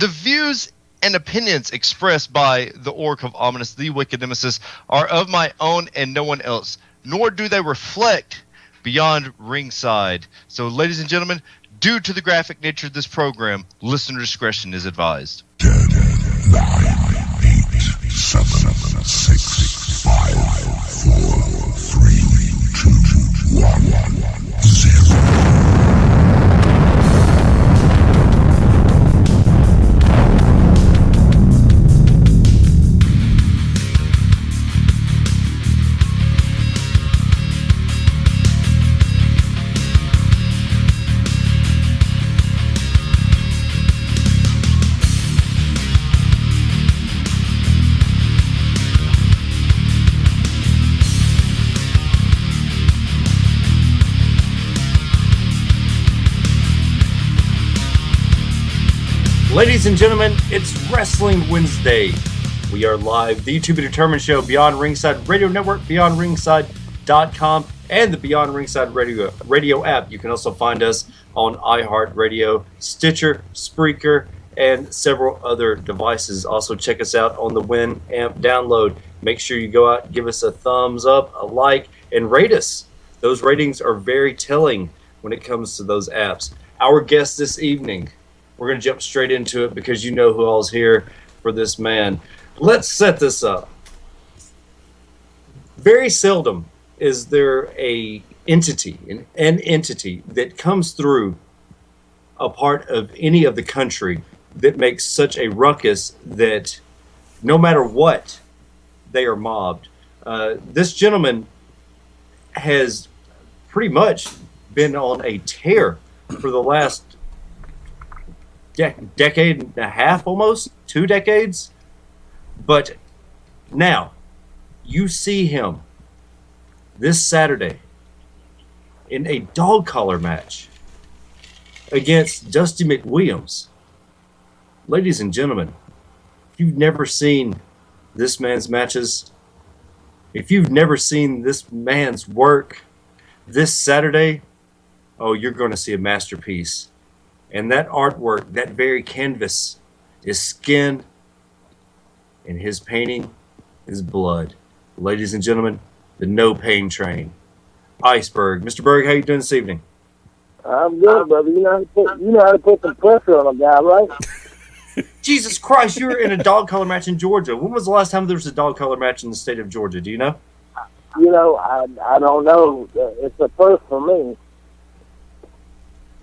The views and opinions expressed by the Oracle of Ominous, the Wicked Nemesis, are of my own and no one else, nor do they reflect Beyond Ringside. So, ladies and gentlemen, due to the graphic nature of this program, listener discretion is advised. 10, 9, 8, 7, 6, 5, 4, 3, 2, 1, 0. Ladies and gentlemen, it's Wrestling Wednesday. We are live, the To Be Determined show, Beyond Ringside Radio Network, BeyondRingside.com, and the Beyond Ringside Radio app. You can also find us on iHeartRadio, Stitcher, Spreaker, and several other devices. Also, check us out on the Winamp download. Make sure you go out, give us a thumbs up, a like, and rate us. Those ratings are very telling when it comes to those apps. Our guest this evening, we're going to jump straight into it because you know who all's here for this man. Let's set this up. Very seldom is there an entity that comes through a part of any of the country that makes such a ruckus that no matter what, they are mobbed. This gentleman has pretty much been on a tear for the last decade and a half, almost 2 decades. But now you see him this Saturday in a dog collar match against Dusty MacWilliams. Ladies and gentlemen, if you've never seen this man's matches, if you've never seen this man's work, this Saturday, oh, you're going to see a masterpiece. And that artwork, that very canvas, is skin, and his painting is blood. Ladies and gentlemen, the No Pain Train. Iceberg. Mr. Berg, how you doing this evening? I'm good, brother. You know how to put some pressure on a guy, right? Jesus Christ, you were in a dog collar match in Georgia. When was the last time there was a dog collar match in the state of Georgia? Do you know? You know, I don't know. It's a first for me.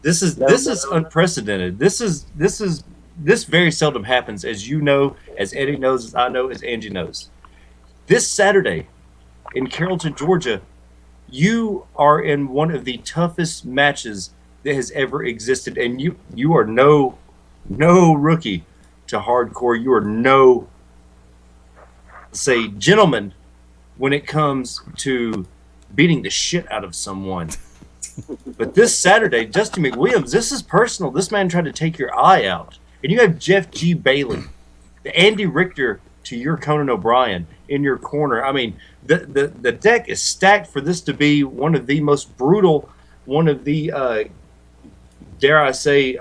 This is unprecedented. This very seldom happens, as you know, as Eddie knows, as I know, as Angie knows. This Saturday in Carrollton, Georgia, you are in one of the toughest matches that has ever existed, and you are no rookie to hardcore. You are no, say, gentleman when it comes to beating the shit out of someone. But this Saturday, Dusty MacWilliams, this is personal. This man tried to take your eye out. And you have Jeff G. Bailey, the Andy Richter to your Conan O'Brien in your corner. I mean, the deck is stacked for this to be one of the most brutal, one of the, dare I say,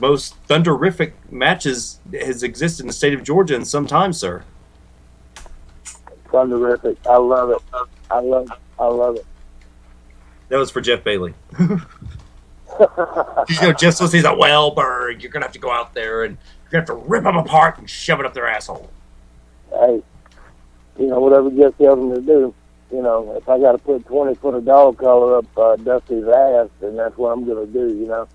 most thunderific matches that has existed in the state of Georgia in some time, sir. Thunderific. I love it. I love it. That was for Jeff Bailey. You know, Jeff says he's a Berg, you're going to have to go out there and you're going to have to rip them apart and shove it up their asshole. Hey, you know, whatever Jeff tells them to do, you know, if I got to put 20 foot of dog collar up Dusty's ass, then that's what I'm going to do, you know.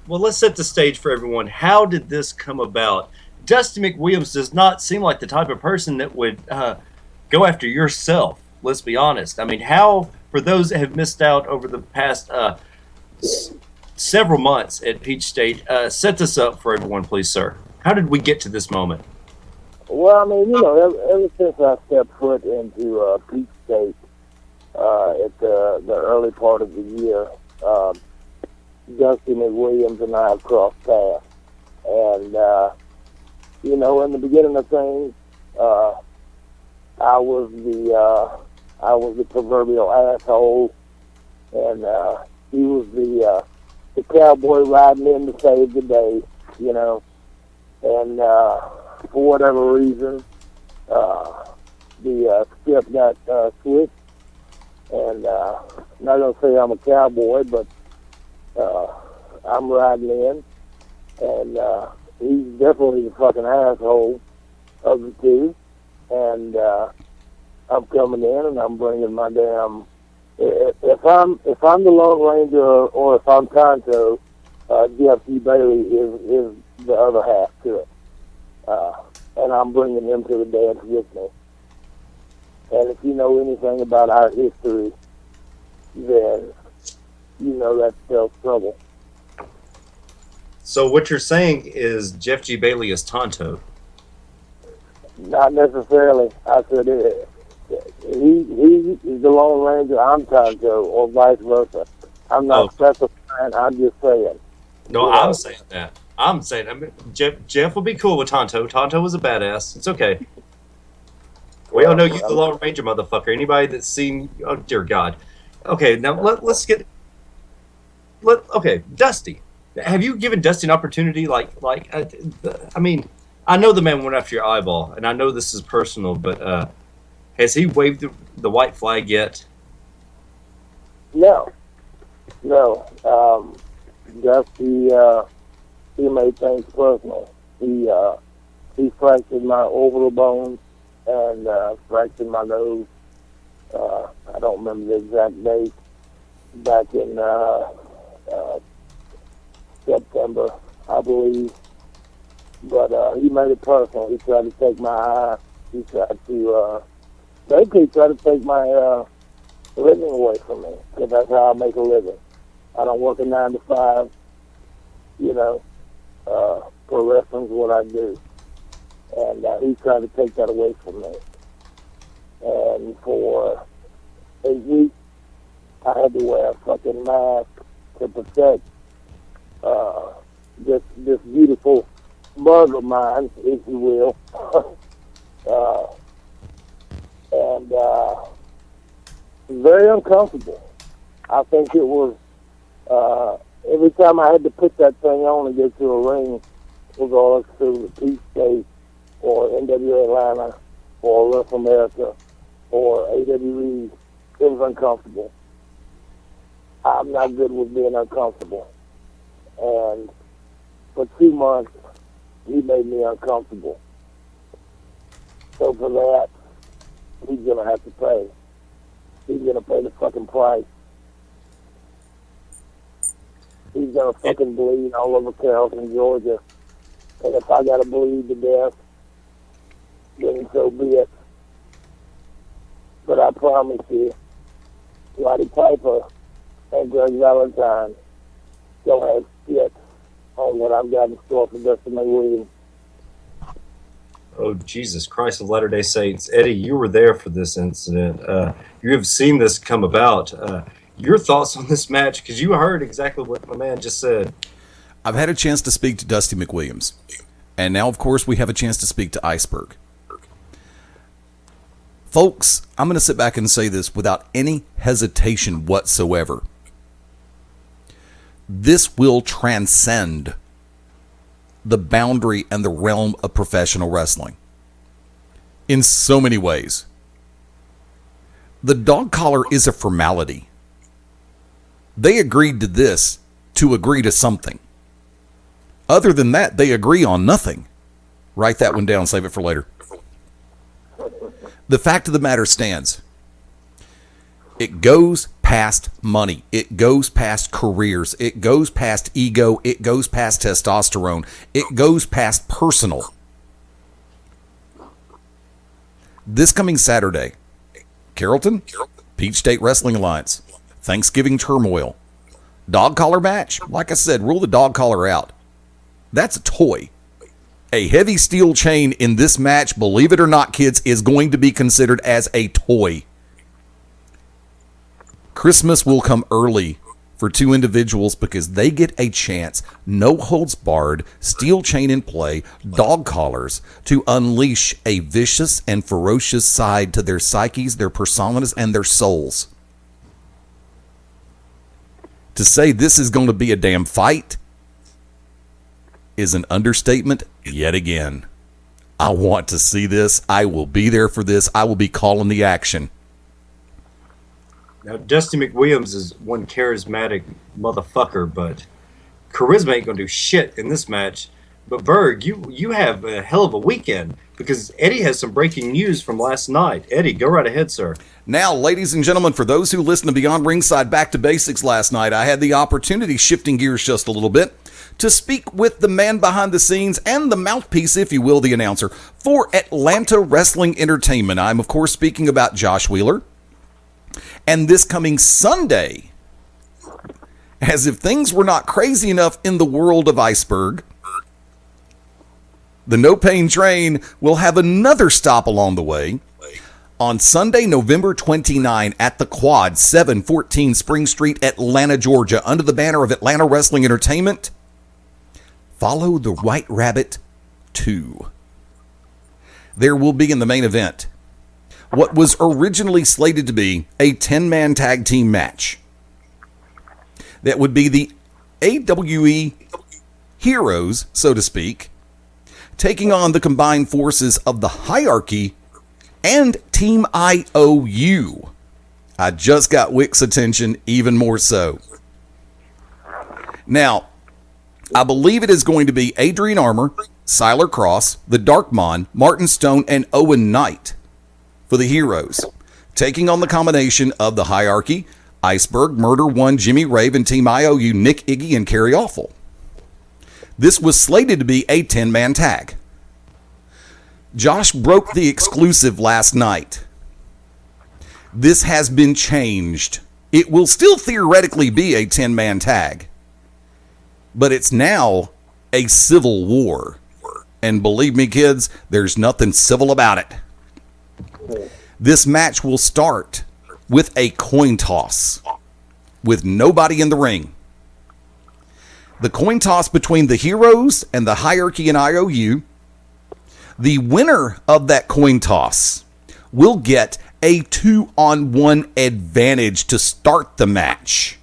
Well, let's set the stage for everyone. How did this come about? Dusty MacWilliams does not seem like the type of person that would go after yourself, let's be honest. I mean, how... For those that have missed out over the past several months at Peach State, set this up for everyone, please, sir. How did we get to this moment? Well, I mean, you know, ever since I stepped foot into Peach State at the early part of the year, Dusty MacWilliams and I have crossed paths. And, you know, in the beginning of things, I was the proverbial asshole, and he was the the cowboy riding in to save the day, you know. And for whatever reason, the script got switched. And I'm not going to say I'm a cowboy, but I'm riding in. And he's definitely the fucking asshole of the two. And I'm coming in and I'm bringing my damn... If I'm the Lone Ranger or if I'm Tonto, Jeff G. Bailey is the other half to it. And I'm bringing him to the dance with me. And if you know anything about our history, then you know that spells trouble. So what you're saying is Jeff G. Bailey is Tonto? Not necessarily. I said he is the Lone Ranger, I'm Tonto, or vice versa. I'm not specifying, I'm just saying. No, I'm saying that. I mean, Jeff will be cool with Tonto. Tonto was a badass. It's okay. We all know you the Lone Ranger, motherfucker. Anybody that's seen... Oh, dear God. Okay, now let's get... Okay, Dusty. Have you given Dusty an opportunity? I mean, I know the man went after your eyeball, and I know this is personal, but has he waved the white flag yet? No. Dusty, he made things personal. He fractured my orbital bones and fractured my nose. I don't remember the exact date. Back in September, I believe. But he made it personal. He tried to take my eye. He tried to basically try to take my living away from me, because that's how I make a living. I don't work a 9 to 5. You know, pro wrestling's what I do. And he tried to take that away from me. And for 8 weeks, I had to wear a fucking mask to protect this beautiful bug of mine, if you will. And very uncomfortable. I think it was every time I had to put that thing on and get to a ring, regardless to the Peach State or NWA Atlanta or Wrestle America or AWE, it was uncomfortable. I'm not good with being uncomfortable. And for 2 months, he made me uncomfortable. So for that, he's going to have to pay. He's going to pay the fucking price. He's going to fucking bleed all over Carrollton, Georgia. And if I got to bleed to death, then so be it. But I promise you, Roddy Piper and Greg Valentine don't have shit on what I've got in store for Dusty MacWilliams. Oh, Jesus Christ of Latter-day Saints. Eddie, you were there for this incident. You have seen this come about. Your thoughts on this match, because you heard exactly what my man just said. I've had a chance to speak to Dusty MacWilliams. And now, of course, we have a chance to speak to Iceberg. Folks, I'm going to sit back and say this without any hesitation whatsoever. This will transcend the boundary and the realm of professional wrestling in so many ways. The dog collar is a formality. They agreed to this to agree to something. Other than that, they agree on nothing. Write that one down, save it for later. The fact of the matter stands. It goes past money. It goes past careers. It goes past ego. It goes past testosterone. It goes past personal. This coming Saturday, Carrollton, Peach State Wrestling Alliance, Thanksgiving Turmoil, dog collar match. Like I said, rule the dog collar out. That's a toy. A heavy steel chain in this match, believe it or not, kids, is going to be considered as a toy. Christmas will come early for two individuals because they get a chance, no holds barred, steel chain in play, dog collars, to unleash a vicious and ferocious side to their psyches, their personas, and their souls. To say this is going to be a damn fight is an understatement yet again. I want to see this. I will be there for this. I will be calling the action. Now, Dusty MacWilliams is one charismatic motherfucker, but charisma ain't gonna do shit in this match. But Berg, you have a hell of a weekend because Eddie has some breaking news from last night. Eddie, go right ahead, sir. Now, ladies and gentlemen, for those who listened to Beyond Ringside Back to Basics last night, I had the opportunity, shifting gears just a little bit, to speak with the man behind the scenes and the mouthpiece, if you will, the announcer, for Atlanta Wrestling Entertainment. I'm, of course, speaking about Josh Wheeler. And this coming Sunday, as if things were not crazy enough in the world of Iceberg, the No Pain Train will have another stop along the way. On Sunday, November 29 at the Quad, 714 Spring Street, Atlanta, Georgia, under the banner of Atlanta Wrestling Entertainment, Follow the White Rabbit 2. There will be in the main event what was originally slated to be a 10-man tag team match. That would be the AWE Heroes, so to speak, taking on the combined forces of the Hierarchy and Team IOU. I just got Wick's attention even more so. Now, I believe it is going to be Adrian Armour, Siler Cross, the Darkmon, Martin Stone, and Owen Knight for the Heroes, taking on the combination of the Hierarchy, Iceberg, Murder One, Jimmy Rave, and Team IOU, Nick, Iggy, and Kerry Awful. This was slated to be a 10-man tag. Josh broke the exclusive last night. This has been changed. It will still theoretically be a 10-man tag, but it's now a civil war. And believe me, kids, there's nothing civil about it. This match will start with a coin toss with nobody in the ring. The coin toss between the Heroes and the Hierarchy and IOU. The winner of that coin toss will get a 2-on-1 advantage to start the match.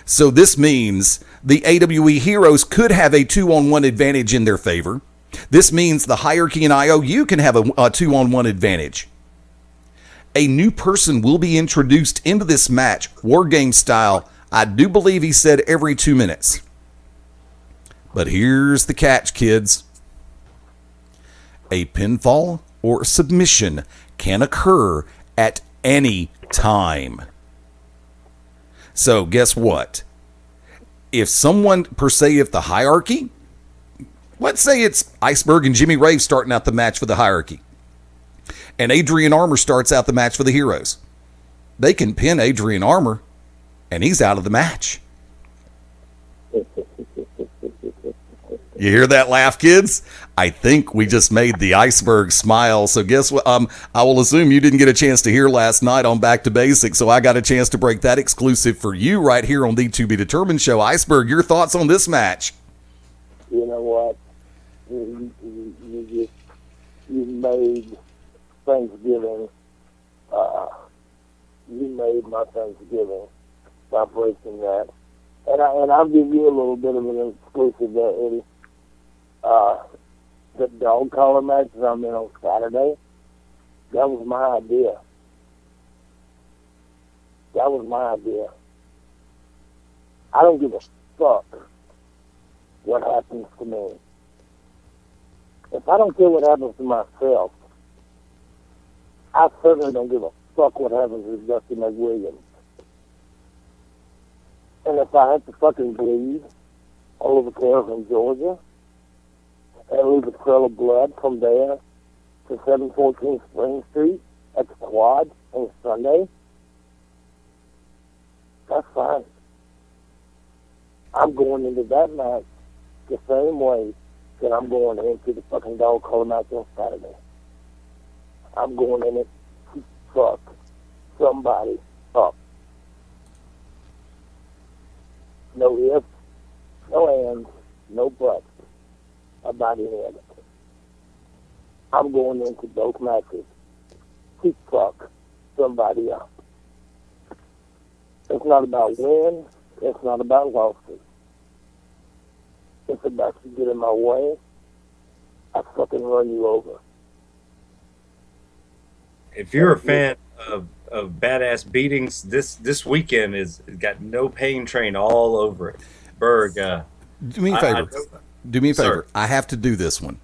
So this means the AWE Heroes could have a 2-on-1 advantage in their favor. This means the Hierarchy and IOU can have a 2-on-1 advantage. A new person will be introduced into this match, War Game style. I do believe he said every 2 minutes. But here's the catch, kids. A pinfall or submission can occur at any time. So guess what? If someone, per se, if the Hierarchy, let's say it's Iceberg and Jimmy Rave starting out the match for the Hierarchy, and Adrian Armour starts out the match for the Heroes, they can pin Adrian Armour, and he's out of the match. You hear that laugh, kids? I think we just made the Iceberg smile. So guess what? I will assume you didn't get a chance to hear last night on Back to Basics, so I got a chance to break that exclusive for you right here on the To Be Determined show. Iceberg, your thoughts on this match? You know what? You made Thanksgiving. You made my Thanksgiving by breaking that. And I'll give you a little bit of an exclusive there, Eddie. The dog collar match that I'm in on Saturday, that was my idea. That was my idea. I don't give a fuck what happens to me. If I don't care what happens to myself, I certainly don't give a fuck what happens with Dusty MacWilliams. And if I have to fucking bleed all over Carrollton, Georgia, and leave a trail of blood from there to 714 Spring Street at the Quad on Sunday, that's fine. I'm going into that match the same way that I'm going into the fucking dog collar match on Saturday. I'm going in it to fuck somebody up. No ifs, no ands, no buts about any of it. I'm going into both matches to fuck somebody up. It's not about win It's not about losses. It's about you get in my way, I fucking run you over. If you're a fan of badass beatings, this weekend is got No Pain Train all over it. Berg, Do me a favor. Do me a Sir. favor. I have to do this one.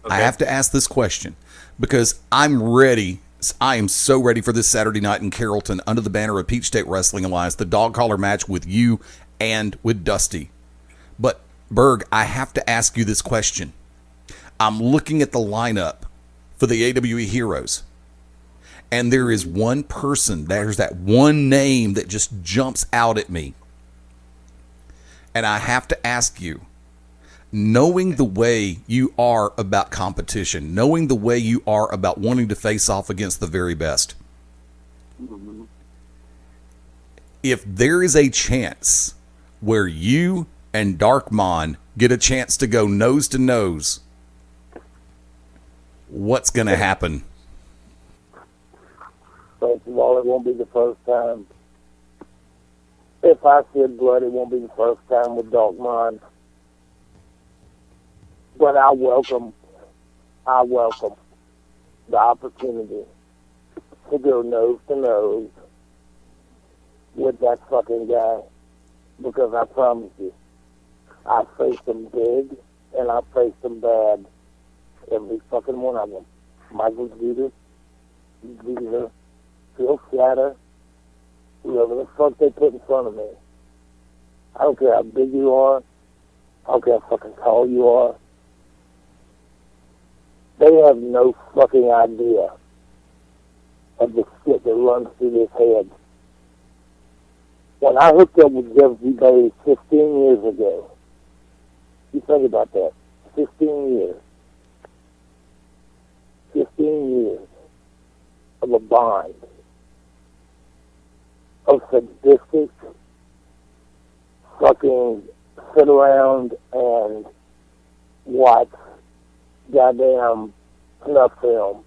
Okay. I have to ask this question because I'm ready. I am so ready for this Saturday night in Carrollton under the banner of Peach State Wrestling Alliance, the dog collar match with you and with Dusty. But, Berg, I have to ask you this question. I'm looking at the lineup for the AWE Heroes, and there is one person, there's that one name that just jumps out at me. And I have to ask you, knowing the way you are about competition, knowing the way you are about wanting to face off against the very best, if there is a chance where you and Darkmon get a chance to go nose to nose, what's going to happen? First of all, it won't be the first time. If I shed blood, it won't be the first time with Darkmon. But I welcome the opportunity to go nose to nose with that fucking guy. Because I promise you, I faced them big and I faced them bad. Every fucking one of them. Michael Judas, Phil Shatter, whoever the fuck they put in front of me. I don't care how big you are. I don't care how fucking tall you are. They have no fucking idea of the shit that runs through this head. When I hooked up with Jeff G. Bailey 15 years ago, you think about that, 15 years. 15 years of a bond of sadistic fucking sit around and watch goddamn snuff film.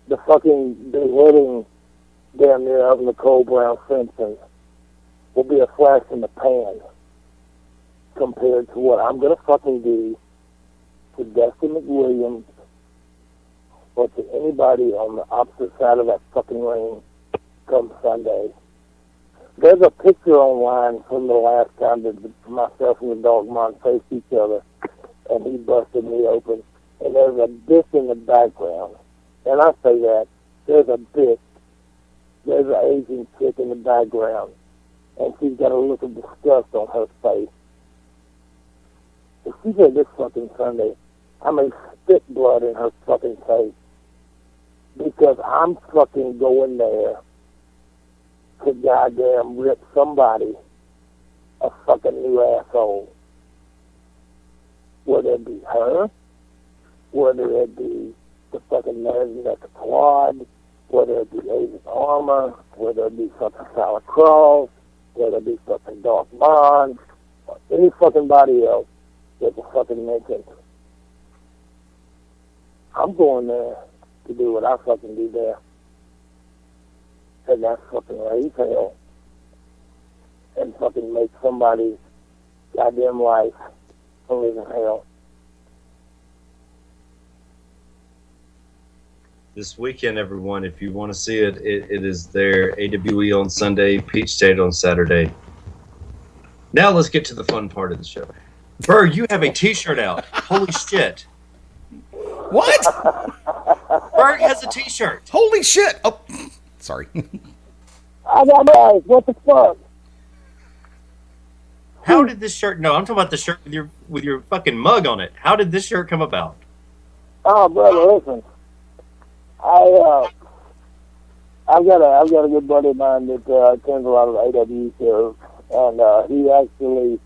The fucking beheading damn near of Nicole Brown Simpson will be a flash in the pan compared to what I'm gonna fucking do to Dusty MacWilliams or to anybody on the opposite side of that fucking ring come Sunday. There's a picture online from the last time that myself and the Dogmon faced each other, and he busted me open. And there's a bitch in the background. And I say that, there's a bitch. There's an Asian chick in the background. And she's got a look of disgust on her face. If she did this fucking Sunday, I may spit blood in her fucking face. Because I'm fucking going there to goddamn rip somebody a fucking new asshole. Whether it be her, whether it be the fucking Nasdaq Quad, whether it be Agent Armor, whether it be fucking Solid Cross, whether it be fucking Dark Bond, or any fucking body else that will fucking mention. I'm going there to do what I fucking do there. And that's fucking raise hell. And fucking make somebody's goddamn life a living hell. This weekend, everyone, if you want to see it, it is there. AWE on Sunday, Peach State on Saturday. Now let's get to the fun part of the show. Berg, you have a T-shirt out. Holy shit. What? Berg has a T-shirt. Holy shit. Oh, sorry. I got my eyes. What the fuck? How did this shirt? No, I'm talking about the shirt with your fucking mug on it. How did this shirt come about? Oh, brother, listen. I've got a good buddy of mine that attends a lot of AWE shows, and he actually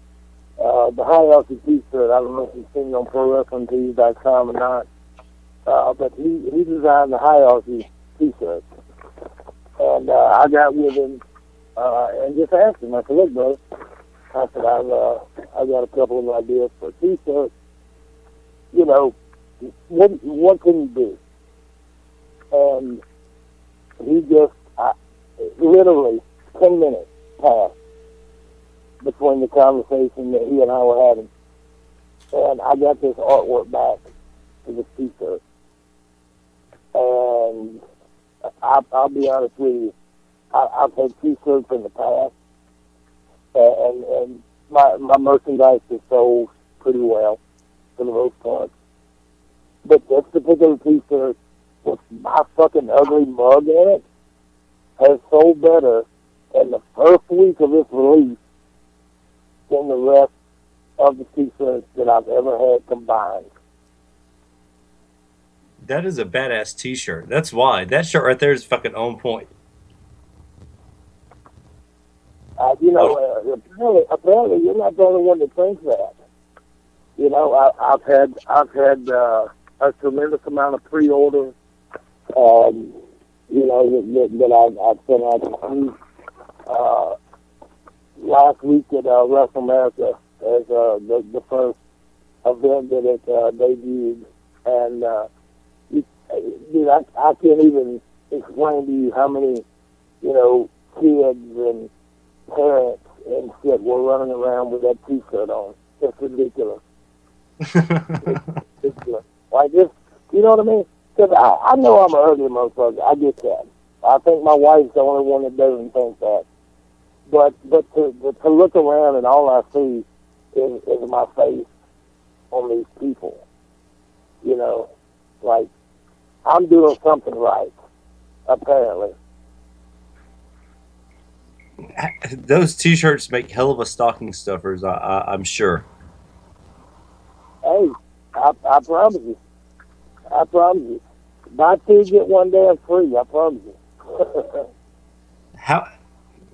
the hierarchy T-shirt. I don't know if you've seen it on ProWrestlingTees.com or not, but he designed the hierarchy T-shirt, and I got with him and just asked him. I said, "Look, bro," I said, "I've got a couple of ideas for a T-shirt. You know, what can you do?" And he just, literally, 10 minutes passed. between the conversation that he and I were having. And I got this artwork back to the T-shirt. And I'll be honest with you, I've had T-shirts in the past, and my merchandise is sold pretty well for the most part. But this particular T-shirt with my fucking ugly mug in it has sold better in the first week of its release than the rest of the T-shirts that I've ever had combined. That is a badass T-shirt. That's why. That shirt right there is fucking on point. Apparently you're not the only one that thinks that. You know, I've had a tremendous amount of pre-order. That I've sent out to last week at Wrestle America as the first event that it debuted, and I can't even explain to you how many kids and parents and shit were running around with that T-shirt on. It's ridiculous. It's ridiculous. Like this, you know what I mean? Because I know I'm an ugly motherfucker. I get that. I think my wife's the only one that doesn't think that. But to look around and all I see is my face on these people. You know, like I'm doing something right, apparently. Those T-shirts make hell of a stocking stuffers, I'm sure. Hey, I promise you. I promise you. Buy two, get one damn free. I promise you. How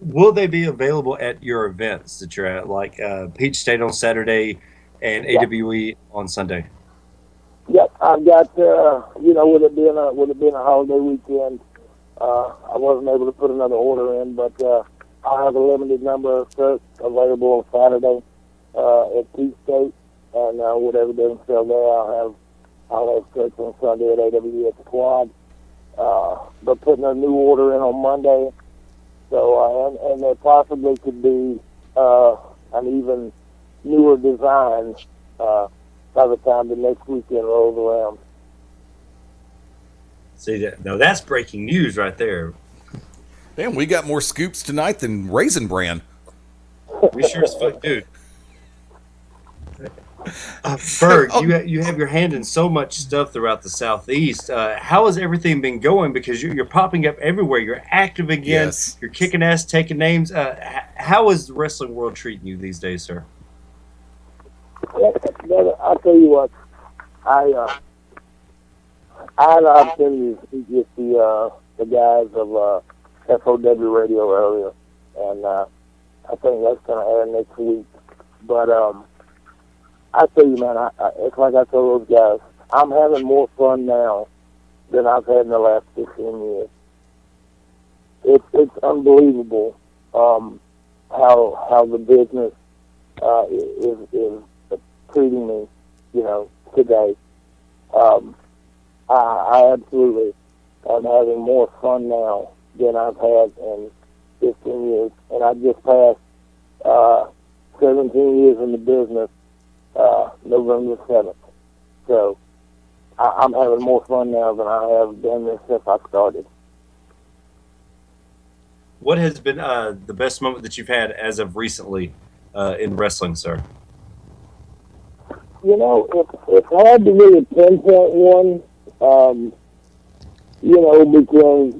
will they be available at your events that you're at, like Peach State on Saturday and AWE on Sunday? Yep, I've got. With it being a holiday weekend, I wasn't able to put another order in, but I have a limited number of shirts available on Saturday at Peach State, and whatever doesn't sell there, I'll have shirts on Sunday at AWE at the Quad. But putting a new order in on Monday, so and there possibly could be an even newer design by the time the next weekend rolls around. See that? No, that's breaking news right there. Damn, we got more scoops tonight than Raisin Bran. We sure as fuck do. Berg, you have your hand in so much stuff throughout the Southeast. How has everything been going? Because you're popping up everywhere. You're active again. Yes. You're kicking ass, taking names. How is the wrestling world treating you these days, sir? I'll tell you what. I had an opportunity to speak with the guys of FOW Radio earlier, and I think that's going to air next week. But I tell you, man, it's like I told those guys, I'm having more fun now than I've had in the last 15 years. It's unbelievable how the business is treating me, today. I absolutely am having more fun now than I've had in 15 years, and I just passed 17 years in the business November 7th. So I'm having more fun now than I have been since I started. What has been the best moment that you've had as of recently in wrestling, sir? It's hard to really pinpoint one, because,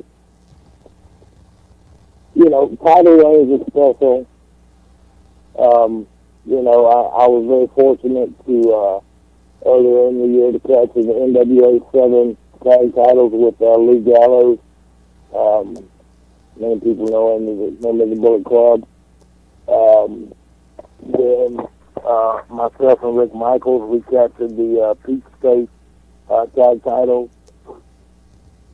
title reigns is special. I was very fortunate to, earlier in the year, to catch the NWA 7 tag titles with Lee Gallows. Many people know him as a member of the Bullet Club. Then myself and Rick Michaels, we captured the Peach State tag titles.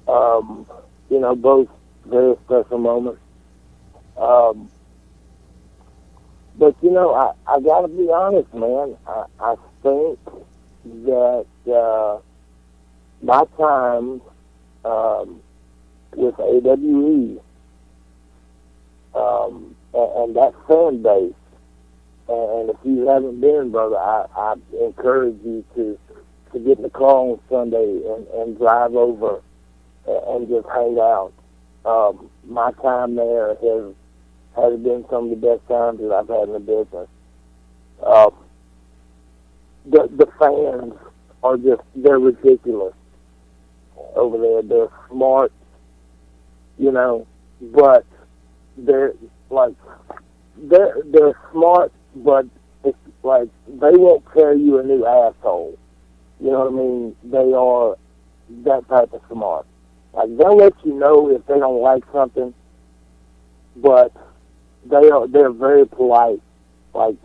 Both very special moments. But, I got to be honest, man. I think that my time with AWE and that fan base And if you haven't been, brother, I encourage you to get in the car on Sunday and drive over and just hang out. My time there has been some of the best times that I've had in the business. The fans are they're ridiculous over there. They're smart, but they're smart, but it's like they won't tell you a new asshole. You know what I mean? They are that type of smart. Like, they'll let you know if they don't like something, but they're very polite. Like,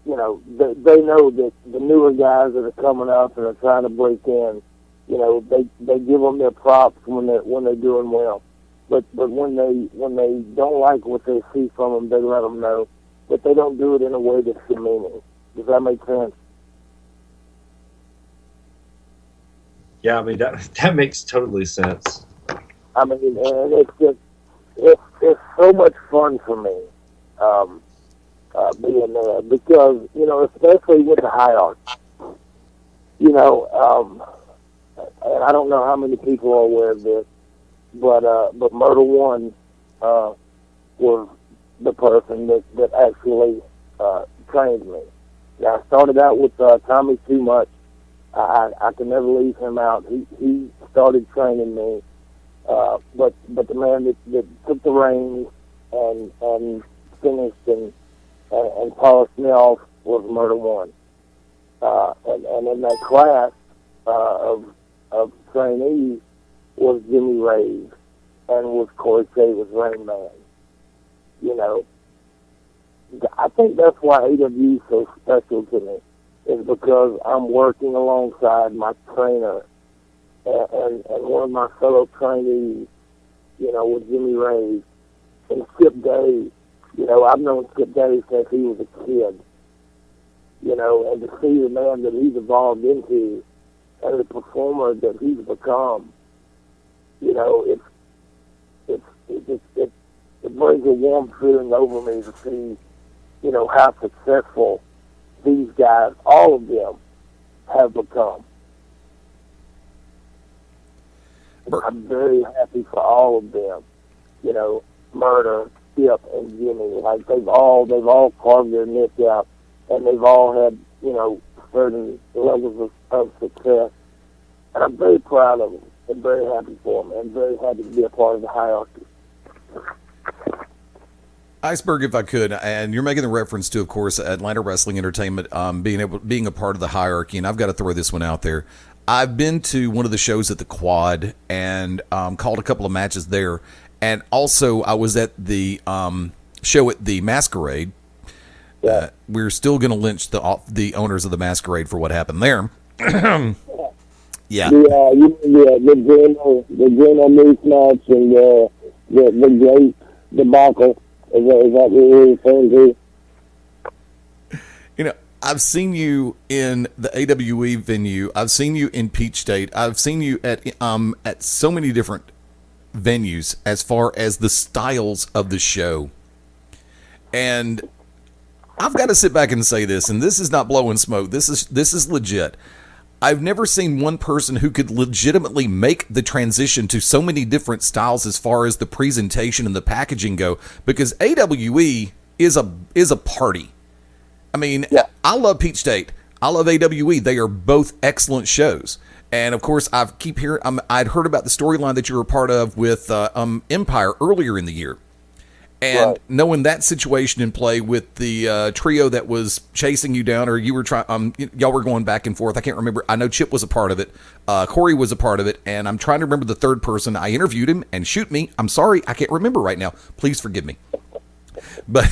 they know that the newer guys that are coming up and are trying to break in, they give them their props when they're doing well. But when they don't like what they see from them, they let them know. But they don't do it in a way that's demeaning. Does that make sense? Yeah, I mean, that makes totally sense. I mean, and it's so much fun for me being there because, especially with the hierarchy. And I don't know how many people are aware of this, but Murder One was the person that actually trained me. Now, I started out with Tommy Too Much. I can never leave him out. He started training me, but the man that took the reins and finished and polished me off was Murder One. And in that class of trainees was Jimmy Rave and was Corey Chavis Rain Man. I think that's why AW is so special to me, is because I'm working alongside my trainer and one of my fellow trainees, with Jimmy Rave and Skip Day. I've known Skip Day since he was a kid, and to see the man that he's evolved into and the performer that he's become, it brings a warm feeling over me to see, how successful these guys, all of them, have become. I'm very happy for all of them. Murder, Skip, and Jimmy. Like, they've all carved their niche out, and they've all had, certain levels of success. And I'm very proud of them, and very happy for them, and very happy to be a part of the hierarchy. Iceberg, if I could, and you're making the reference to, of course, Atlanta Wrestling Entertainment being a part of the hierarchy, and I've got to throw this one out there. I've been to one of the shows at the Quad and called a couple of matches there, and also I was at the show at the Masquerade. Yeah. We're still going to lynch the owners of the Masquerade for what happened there. Yeah. The Geno Moose match and the great debacle. Is that what you're referring to? I've seen you in the AWE venue. I've seen you in Peach State. I've seen you at so many different venues as far as the styles of the show. And I've got to sit back and say this, and this is not blowing smoke. This is legit. I've never seen one person who could legitimately make the transition to so many different styles as far as the presentation and the packaging go, because AWE is a party. I mean, yeah. I love Peach State. I love AWE. They are both excellent shows. And of course, I'd heard about the storyline that you were a part of with Empire earlier in the year. And right. Knowing that situation in play with the trio that was chasing you down, or you were trying, y'all were going back and forth. I can't remember. I know Chip was a part of it. Corey was a part of it, and I'm trying to remember the third person. I interviewed him, and shoot me, I'm sorry, I can't remember right now. Please forgive me. But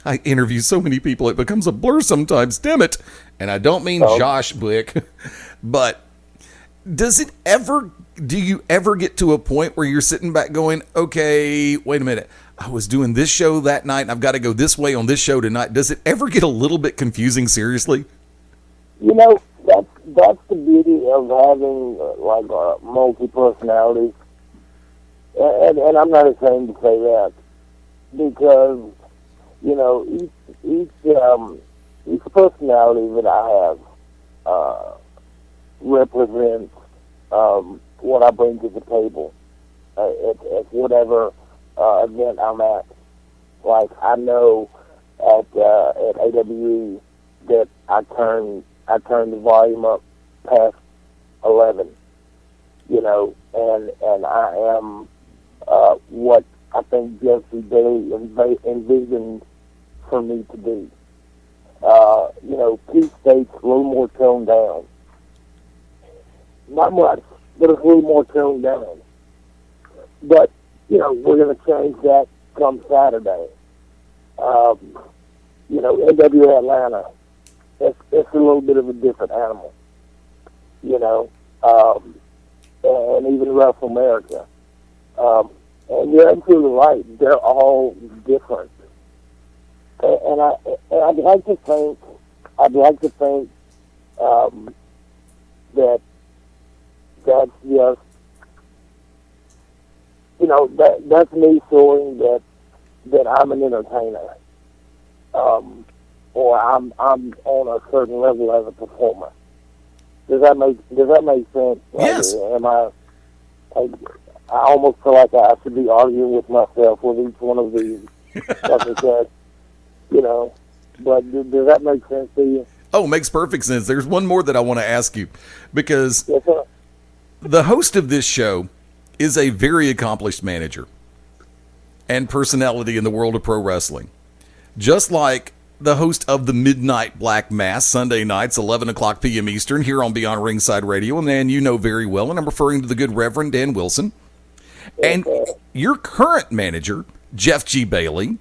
I interview so many people, it becomes a blur sometimes. Damn it! And I don't mean Josh Blick, but do you ever get to a point where you're sitting back going, okay, wait a minute. I was doing this show that night, and I've got to go this way on this show tonight. Does it ever get a little bit confusing, seriously? That's the beauty of having, multi-personalities. And I'm not ashamed to say that. Because, each personality that I have represents what I bring to the table at whatever event I'm at. Like, I know at AWE that I turn the volume up past 11, you know, and I am what I think Jesse Bailey envisioned for me to be. You know, Peak State's a little more toned down. Not much, but it's a little more toned down. But, you know, we're going to change that come Saturday. You know, NWA Atlanta, it's a little bit of a different animal, you know, and even Wrestle America. And you're absolutely right, they're all different. And I'd like to think that that's just, you know, that's me showing that I'm an entertainer, or I'm on a certain level as a performer. Does that make sense? Yes. Like, I almost feel like I should be arguing with myself with each one of these. Like I said, you know. But does that make sense to you? Oh, makes perfect sense. There's one more that I want to ask you, because Yes, sir. the host of this show is a very accomplished manager and personality in the world of pro wrestling. Just like the host of the Midnight Black Mass, Sunday nights, 11 o'clock p.m. Eastern, here on Beyond Ringside Radio, a man you know very well, and I'm referring to the good Reverend Dan Wilson. And your current manager, Jeff G. Bailey,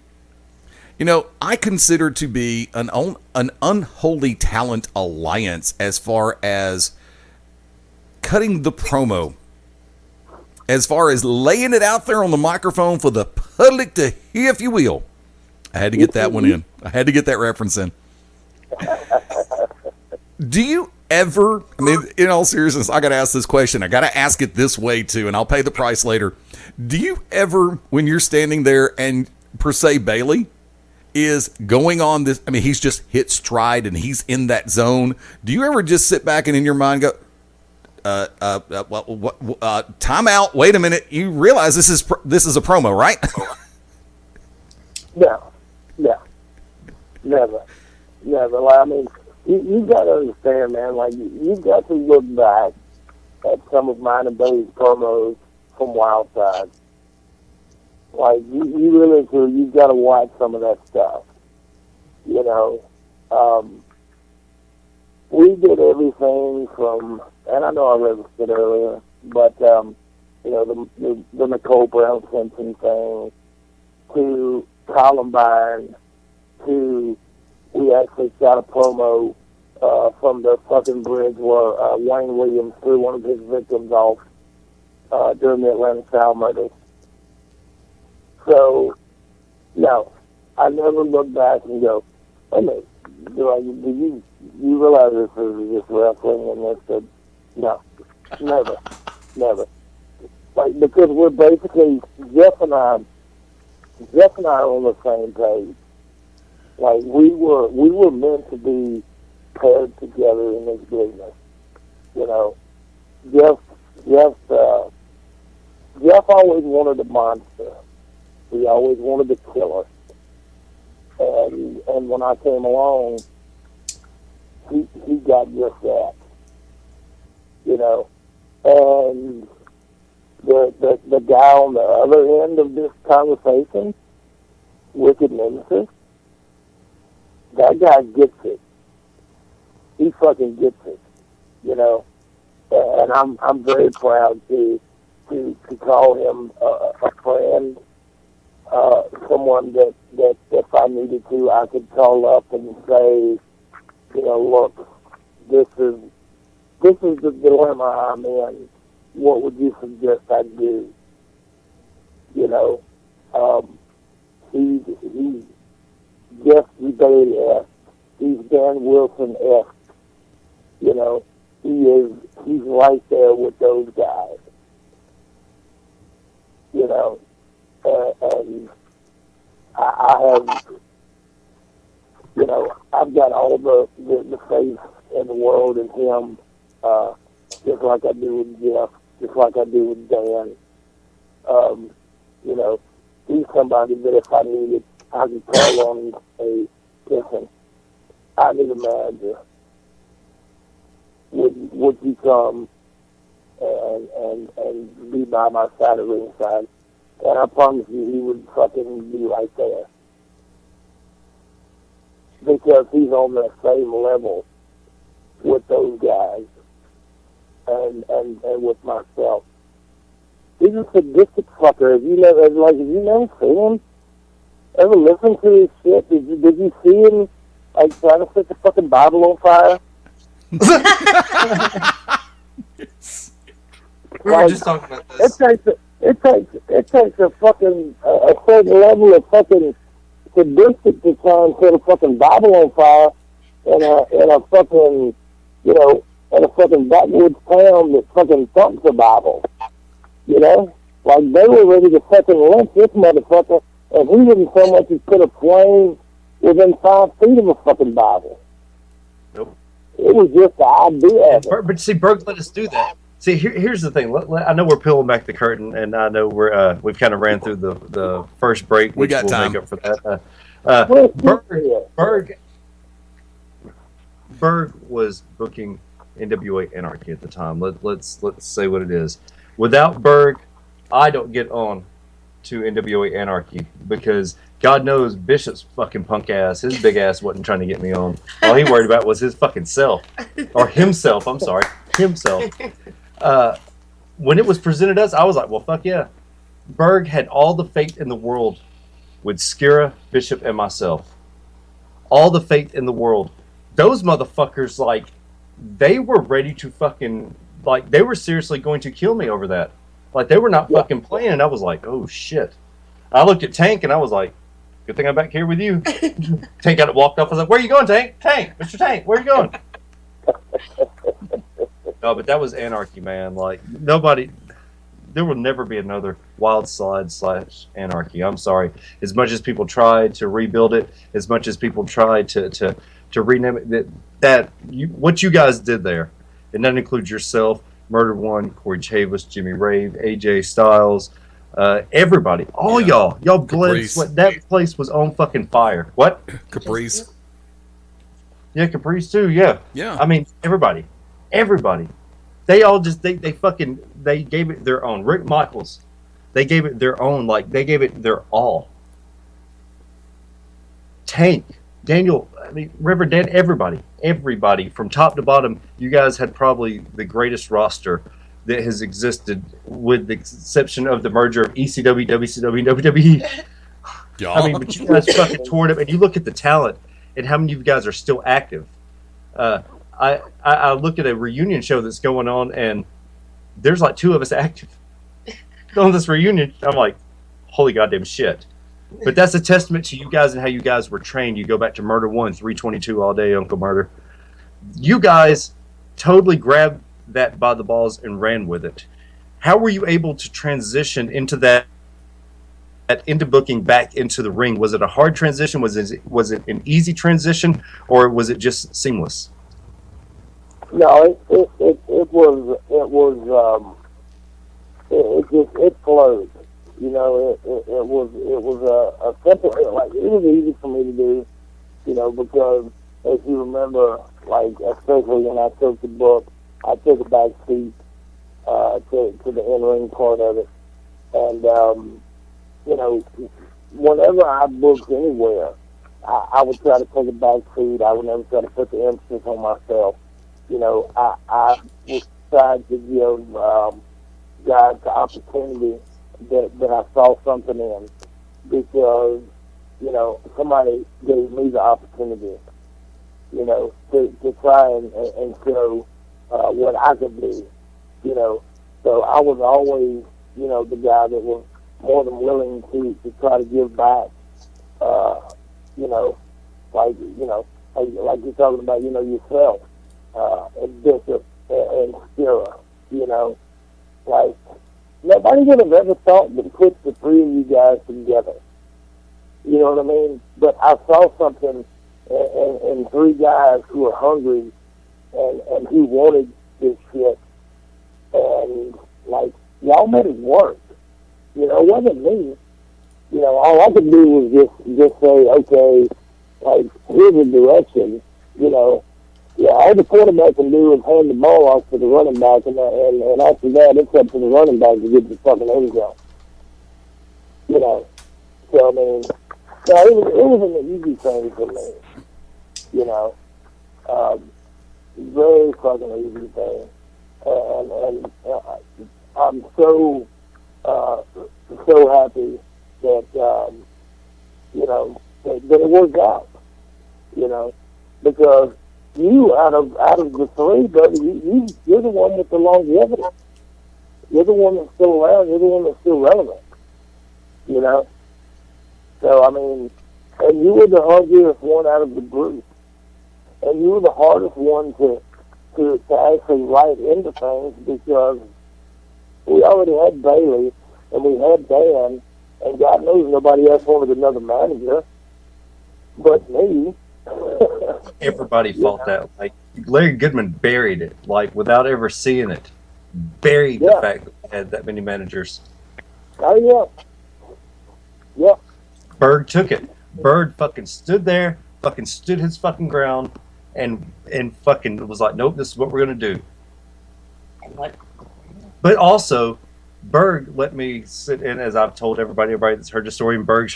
you know, I consider to be an unholy talent alliance as far as cutting the promo, as far as laying it out there on the microphone for the public to hear, if you will. I had to get that one in. I had to get that reference in. Do you ever, I mean, in all seriousness, I got to ask this question. I got to ask it this way too, and I'll pay the price later. Do you ever, when you're standing there and per se Bailey is going on this, I mean, he's just hit stride and he's in that zone, do you ever just sit back and in your mind go, time out, wait a minute, you realize this is a promo, right? No, never. Like, I mean, you got to understand, man. Like, you've got to look back at some of mine and Billy's promos from Wildside. Like, you really do. You've got to watch some of that stuff. You know, we did everything from, and I know I referenced it earlier, but you know, the Nicole Brown Simpson thing, to Columbine, to we actually shot a promo from the fucking bridge where Wayne Williams threw one of his victims off during the Atlanta Style murders. So, no, I never look back and go, wait a minute, do you realize this is just wrestling? And this said, no, never. Like, because we're basically, Jeff and I are on the same page. Like, we were meant to be paired together in this business. You know, Jeff always wanted a monster. He always wanted a killer. And when I came along, he got just that. You know, and the guy on the other end of this conversation, Wicked Nemesis, that guy gets it. He fucking gets it, you know. And I'm very proud to call him a friend, someone that if I needed to, I could call up and say, you know, look, this is the dilemma I'm in. What would you suggest I do? You know, he's Jeff Bailey-esque. He's Dan Wilson-esque. You know, he's right there with those guys. You know, and I have I've got all the faith in the world in him, just like I do with Jeff, just like I do with Dan. He's somebody that if I needed, I could call on and say, listen, I need a manager. Would you come and be by my side of ringside? And I promise you, he would fucking be right there. Because he's on the same level with those guys and with myself. He's a sadistic fucker. Have you never seen him? Ever listen to his shit? Did you see him trying to set the fucking Bible on fire? We were just talking about this. It takes a fucking a certain level of fucking sadistic to try and set a fucking Bible on fire in a fucking in a fucking backwoods town that fucking thumps the Bible. Like they were ready to fucking lynch this motherfucker, and he didn't so much as put a flame within 5 feet of a fucking Bible. Nope. It was just the idea of it. But see, Berg let us do that. See, here's the thing. I know we're peeling back the curtain, and I know we've kind of ran through the first break. We got time. Make up for that. Berg was booking NWA Anarchy at the time. Let's say what it is. Without Berg, I don't get on to NWA Anarchy because God knows Bishop's fucking punk ass, his big ass wasn't trying to get me on. All he worried about was his fucking self. Or himself, I'm sorry. Himself. When it was presented us, I was like, well, fuck yeah. Berg had all the faith in the world with Skira, Bishop, and myself. All the faith in the world. Those motherfuckers, they were ready to fucking, they were seriously going to kill me over that. They were not fucking playing, and I was like, oh, shit. I looked at Tank, and I was like, good thing I'm back here with you. Tank got walked off. I was like, where are you going, Tank? Tank, Mr. Tank, where are you going? No, but that was Anarchy, man. Nobody, there will never be another Wild Slide / Anarchy. I'm sorry. As much as people tried to rebuild it, as much as people tried to rename it, what you guys did there, and that includes yourself, Murder One, Corey Chavis, Jimmy Rave, AJ Styles, everybody, all y'all bled sweat. That place was on fucking fire. What? Caprice. Yeah, Caprice too. Yeah. Yeah. I mean, everybody. They all just they gave it their own. Rick Michaels, they gave it their own. They gave it their all. Tank, Daniel, River Dan, everybody from top to bottom. You guys had probably the greatest roster that has existed, with the exception of the merger of ECW, WCW, and WWE. Yeah. But you guys fucking tore it up, and you look at the talent and how many of you guys are still active. I look at a reunion show that's going on, and there's 2 of us active on this reunion. I'm like, holy goddamn shit. But that's a testament to you guys and how you guys were trained. You go back to Murder 1, 322 all day, Uncle Murder. You guys totally grabbed that by the balls and ran with it. How were you able to transition into that into booking back into the ring? Was it a hard transition? Was it an easy transition, or was it just seamless? No, it flowed. It was a simple, it was easy for me to do, because as you remember, especially when I took the book, I took a back seat to the in-ring part of it, and whenever I booked anywhere, I would try to take a back seat. I would never try to put the emphasis on myself. I would try to give guys the opportunity that I saw something in, because somebody gave me the opportunity, to try and show what I could do, So I was always, the guy that was more than willing to try to give back, like you're talking about, yourself, and Bishop and Skira, nobody would have ever thought to put the 3 of you guys together. You know what I mean? But I saw something and three guys who were hungry and who wanted this shit. And, like, y'all made it work. You know, it wasn't me. You know, all I could do was just say, okay, like, here's a direction. You know, yeah, all the quarterback can do is hand the ball off to the running back, and after that, it's up to the running back to get the fucking end zone. You know, so I mean, no, it was an easy thing for me. You know, very fucking easy thing, and I'm so happy that you know that it worked out. You know, because you out of the three, buddy, you're the one with the longevity. You're the one that's still around. You're the one that's still relevant. You know. So I mean, and you were the hungriest one out of the group, and you were the hardest one to actually write into things because we already had Bailey and we had Dan, and God knows nobody else wanted another manager but me. Everybody felt that. Like, Larry Goodman buried it, like, without ever seeing it. Buried the fact that we had that many managers. Oh, yeah. Yeah. Berg took it. Berg fucking stood there, fucking stood his fucking ground, and fucking was like, nope, this is what we're going to do. But also, Berg let me sit in, as I've told everybody that's heard the story, and Berg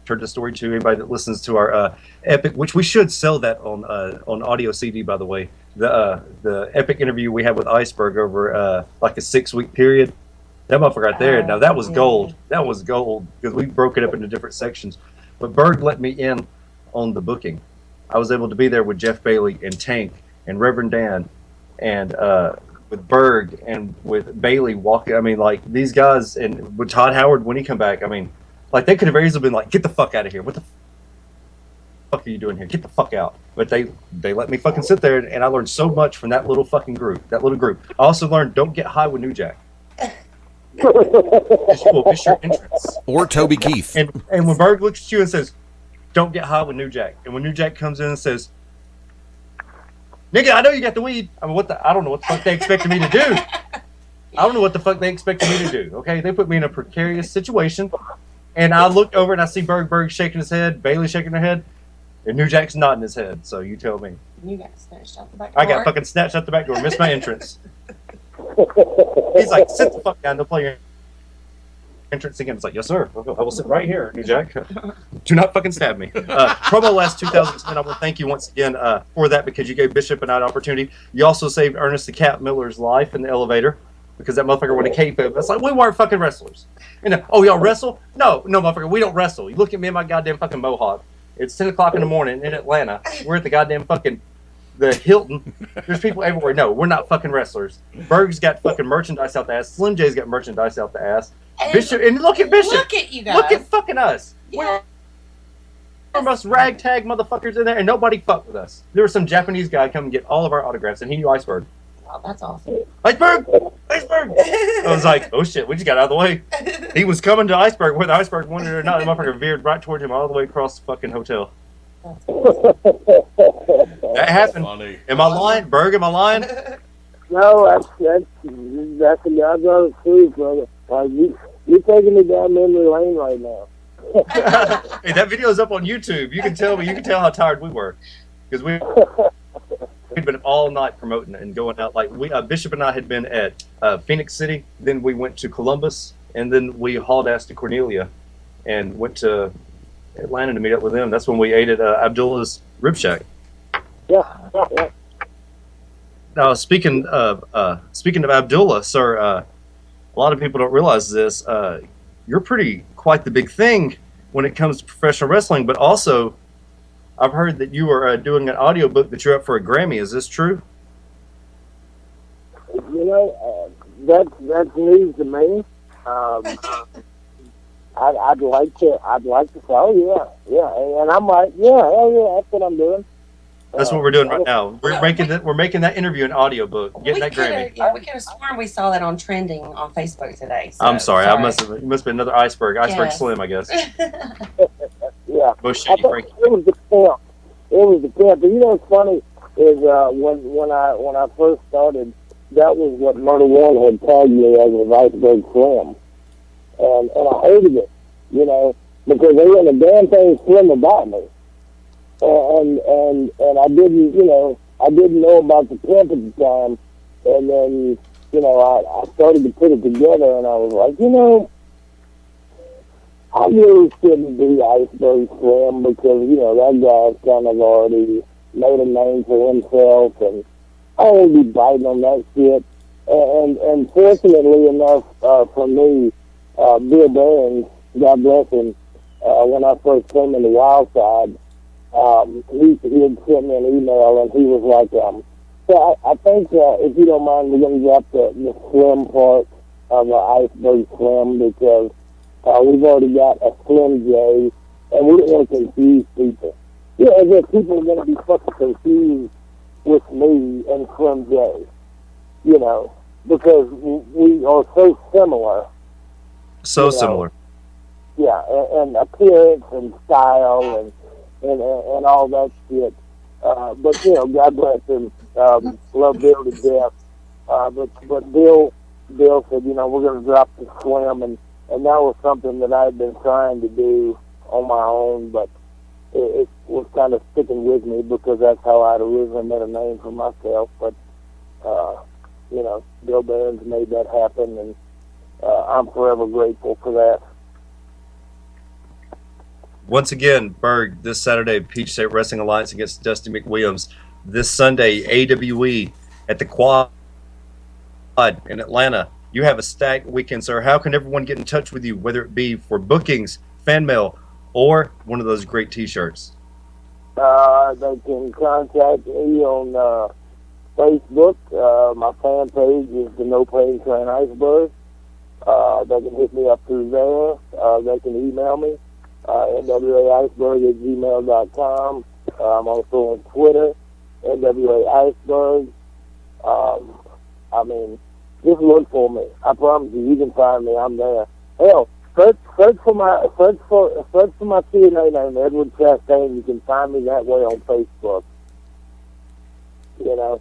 heard the story too. Anybody that listens to our epic, which we should sell that on audio CD, by the way. The epic interview we had with Iceberg over like a 6-week period. That motherfucker right there. Now that was gold. That was gold because we broke it up into different sections. But Berg let me in on the booking. I was able to be there with Jeff Bailey and Tank and Reverend Dan and with Berg and with Bailey walking. I mean, like, these guys, and with Todd Howard when he come back. I mean, like, they could have very easily been like, get the fuck out of here. What the fuck are you doing here? Get the fuck out. But they let me fucking sit there, and I learned so much from that little fucking group. That little group. I also learned, don't get high with New Jack. Miss your entrance. Or Toby Keith. And when Berg looks at you and says, don't get high with New Jack. And when New Jack comes in and says, nigga, I know you got the weed. I mean, I don't know what the fuck they expected me to do. I don't know what the fuck they expected me to do. Okay, they put me in a precarious situation. And I looked over and I see Berg shaking his head, Bailey shaking her head, and New Jack's nodding his head. So you tell me. You got snatched out the back door. I got fucking snatched out the back door, missed my entrance. He's like, sit the fuck down, they'll play your entrance again. It's like, yes, sir. I will sit right here, New Jack. Do not fucking stab me. Promo Last 2010, I want to thank you once again for that because you gave Bishop an opportunity. You also saved Ernest the Cat Miller's life in the elevator because that motherfucker would have caved him. It's like, we weren't fucking wrestlers. And oh, y'all wrestle? No, motherfucker, we don't wrestle. You look at me and my goddamn fucking mohawk. It's 10 o'clock in the morning in Atlanta. We're at the goddamn fucking the Hilton. There's people everywhere. No, we're not fucking wrestlers. Berg's got fucking merchandise out the ass. Slim J's got merchandise out the ass. And Bishop, and look at Bishop. Look at you guys. Look at fucking us. Yeah. We're most ragtag motherfuckers in there, and nobody fucked with us. There was some Japanese guy come and get all of our autographs, and he knew Iceberg. Oh, that's awesome. Iceberg! Iceberg! I was like, oh shit, we just got out of the way. He was coming to Iceberg, whether Iceberg wanted it or not. The motherfucker veered right towards him all the way across the fucking hotel. That happened. Funny. Am I lying? Berg, am I lying? No, that's the God's honest truth, brother. You're taking me down memory lane right now. Hey, that video is up on YouTube. You can tell how tired we were. Because we'd been all night promoting and going out. Like, Bishop and I had been at Phoenix City, then we went to Columbus, and then we hauled ass to Cornelia and went to Atlanta to meet up with them. That's when we ate at Abdullah's Rib Shack. Yeah. Now, speaking of Abdullah, sir, a lot of people don't realize this. You're quite the big thing when it comes to professional wrestling, but also I've heard that you are doing an audiobook that you're up for a Grammy. Is this true? You know, that's news to me. I'd like to say, oh yeah, and I'm like, yeah, hell yeah, that's what I'm doing. That's what we're doing right now. We're making that interview an audiobook, getting that Grammy. Yeah, we could have sworn we saw that on trending on Facebook today. So, I'm sorry. It must have been another Iceberg Yes. Slim, I guess. Yeah, Yeah. Most I shady think Frankie. it was the camp. It was the camp. But you know what's funny is when I first started, that was what Murder One had tagged me as an Iceberg Slim, and I hated it, you know, because they weren't a damn thing slim about me, and I didn't, you know, I didn't know about the camp at the time, and then, you know, I started to put it together, and I was like, you know, I really shouldn't be Iceberg Slim because, you know, that guy's kind of already made a name for himself, and I won't be biting on that shit. And fortunately enough for me, Bill Barons, God bless him, when I first came into Wildside, he had sent me an email, and he was like, so I think if you don't mind, we're going to drop the slim part of Iceberg Slim because we've already got a Slim J, and we don't want to confuse people. Yeah, as if people are going to be fucking confused with me and Slim J, you know, because we are so similar. So you know. similar. Yeah, and appearance and style and all that shit. But, you know, God bless him. Love Bill to death. But Bill said, you know, we're going to drop the Slim, and that was something that I had been trying to do on my own, but it was kind of sticking with me because that's how I'd originally made a name for myself. But, you know, Bill Barons made that happen, and I'm forever grateful for that. Once again, Berg, this Saturday, Peach State Wrestling Alliance against Dusty MacWilliams. This Sunday, AWE at the Quad in Atlanta. You have a stacked weekend, sir. How can everyone get in touch with you, whether it be for bookings, fan mail, or one of those great T-shirts? They can contact me on Facebook. My fan page is the No Pain Train Iceberg. They can hit me up through there. They can email me. nwaiceberg@gmail.com. I'm also on Twitter, NWA Iceberg. I mean, just look for me. I promise you can find me. I'm there. Hell, search for my TNA name, Edward Chastain. You can find me that way on Facebook. You know.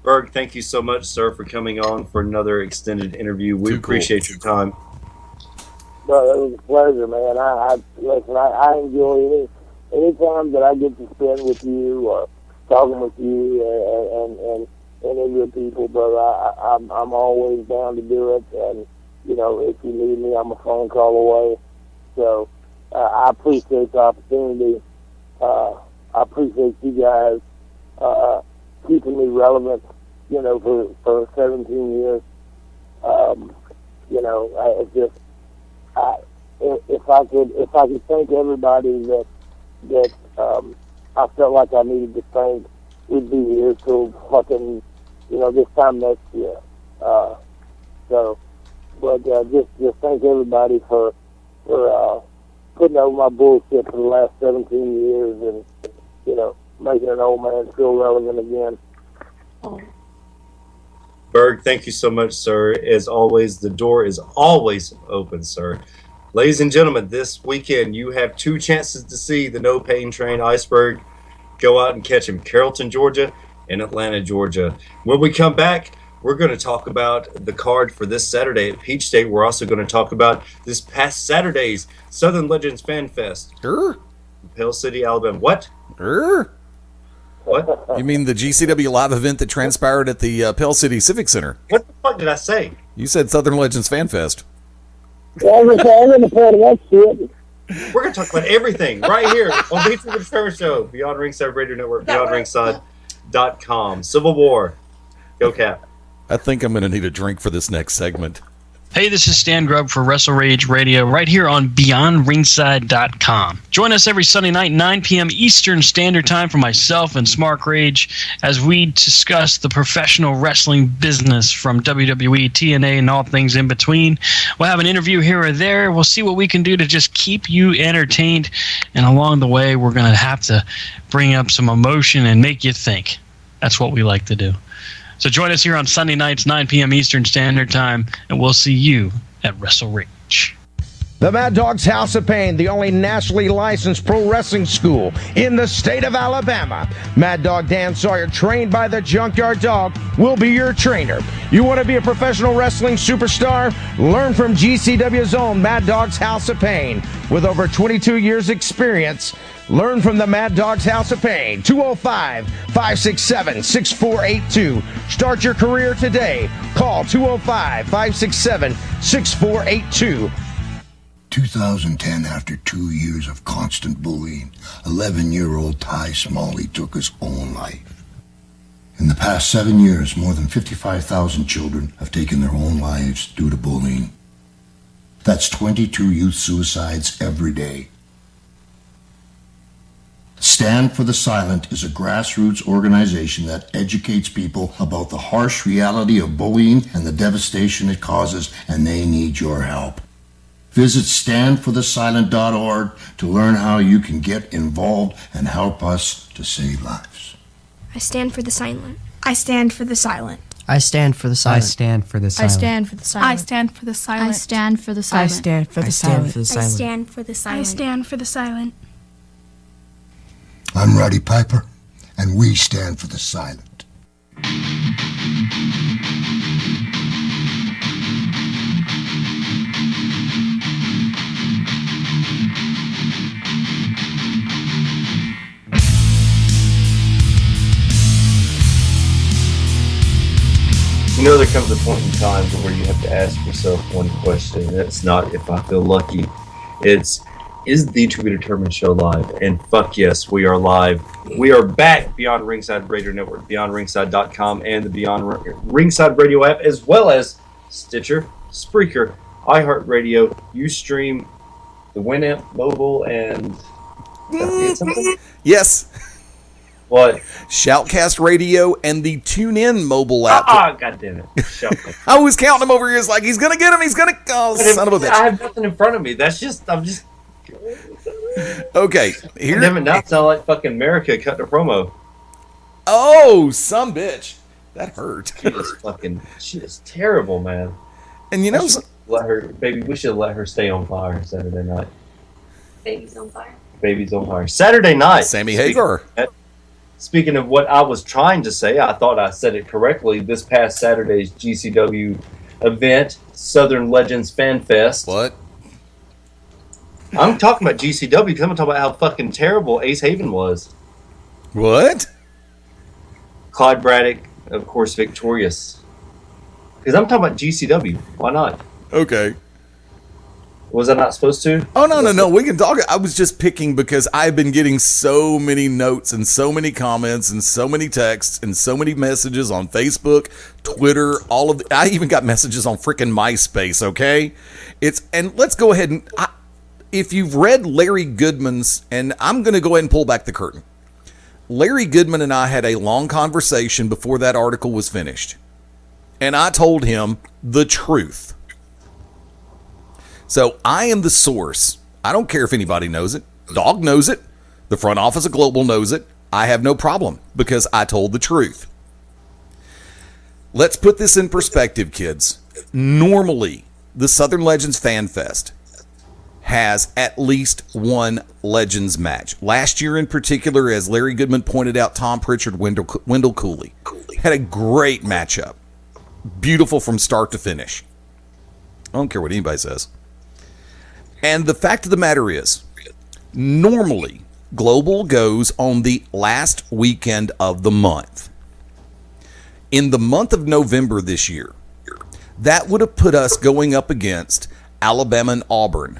Berg, thank you so much, sir, for coming on for another extended interview. We appreciate your time. Well, it was a pleasure, man. Listen, I enjoy any time that I get to spend with you or talking with you and any of your people, brother. I'm always down to do it. And, you know, if you need me, I'm a phone call away. So I appreciate the opportunity. I appreciate you guys keeping me relevant, you know, for 17 years. You know, if I could thank everybody that I felt like I needed to thank, we'd be here till fucking, you know, this time next year. Just thank everybody for putting over my bullshit for the last 17 years and, you know, making an old man feel relevant again. Berg, thank you so much, sir. As always, the door is always open, sir. Ladies and gentlemen, this weekend you have two chances to see the No Pain Train Iceberg. Go out and catch him. Carrollton, Georgia, and Atlanta, Georgia. When we come back, we're going to talk about the card for this Saturday at Peach State. We're also going to talk about this past Saturday's Southern Legends Fan Fest. Pell City, Alabama. What? What? You mean the GCW live event that transpired at the Pell City Civic Center? What the fuck did I say? You said Southern Legends Fan Fest. I'm going to part of that shit. We're going to talk about everything right here on the Beats with the Trevor Show, Beyond Ringside Radio Network, BeyondRingside.com. Civil War. Go Cap. I think I'm going to need a drink for this next segment. Hey, this is Stan Grubb for Wrestle Rage Radio right here on BeyondRingside.com. Join us every Sunday night, 9 p.m. Eastern Standard Time for myself and Smart Rage as we discuss the professional wrestling business from WWE, TNA, and all things in between. We'll have an interview here or there. We'll see what we can do to just keep you entertained. And along the way, we're going to have to bring up some emotion and make you think. That's what we like to do. So join us here on Sunday nights, 9 p.m. Eastern Standard Time, and we'll see you at Wrestle Rage. The Mad Dog's House of Pain, the only nationally licensed pro wrestling school in the state of Alabama. Mad Dog Dan Sawyer, trained by the Junkyard Dog, will be your trainer. You want to be a professional wrestling superstar? Learn from GCW's own Mad Dog's House of Pain. With over 22 years experience, learn from the Mad Dog's House of Pain. 205-567-6482. Start your career today. Call 205-567-6482. 2010, after 2 years of constant bullying, 11-year-old Ty Smalley took his own life. In the past 7 years, more than 55,000 children have taken their own lives due to bullying. That's 22 youth suicides every day. Stand for the Silent is a grassroots organization that educates people about the harsh reality of bullying and the devastation it causes, and they need your help. Visit standforthesilent.org to learn how you can get involved and help us to save lives. I stand for the silent. I stand for the silent. I stand for the silent. I stand for the silent. I stand for the silent. I stand for the silent. I stand for the silent. I stand for the silent. I stand for the silent. I stand for the silent. I'm Roddy Piper, and we stand for the silent. You know, there comes a point in time where you have to ask yourself one question, and it's not if I feel lucky. It's, is the To Be Determined show live? And fuck yes, we are live. We are back Beyond Ringside Radio Network, BeyondRingside.com, and the Beyond Ringside Radio app, as well as Stitcher, Spreaker, iHeartRadio, Ustream, the Winamp Mobile, and... Yes. What? Shoutcast Radio and the TuneIn mobile app. God damn it. I was counting him over here. It's like, he's going to get him. He's going to... Oh, son of a bitch. I have nothing in front of me. I'm just... Okay. Here. Damn it, now it sounds like fucking America cutting a promo. Oh, some bitch. That hurt. She is terrible, man. And you know... We should let her stay on fire Saturday night. Baby's on fire. Baby's on fire. Saturday night. Sammy Hagar. Speaking of what I was trying to say, I thought I said it correctly. This past Saturday's GCW event, Southern Legends Fan Fest. What? I'm talking about GCW because I'm talking about how fucking terrible Ace Haven was. What? Clyde Braddock, of course, victorious. Because I'm talking about GCW. Why not? Okay. Was I not supposed to? Oh, no. We can talk. I was just picking because I've been getting so many notes and so many comments and so many texts and so many messages on Facebook, Twitter, I even got messages on freaking MySpace, okay? And let's go ahead and... if you've read Larry Goodman's... And I'm going to go ahead and pull back the curtain. Larry Goodman and I had a long conversation before that article was finished. And I told him the truth. So I am the source. I don't care if anybody knows it. Dog knows it. The front office of Global knows it. I have no problem because I told the truth. Let's put this in perspective, kids. Normally, the Southern Legends Fan Fest has at least one Legends match. Last year in particular, as Larry Goodman pointed out, Tom Pritchard, Wendell Cooley had a great matchup. Beautiful from start to finish. I don't care what anybody says. And the fact of the matter is, normally, Global goes on the last weekend of the month. In the month of November this year, that would have put us going up against Alabama and Auburn.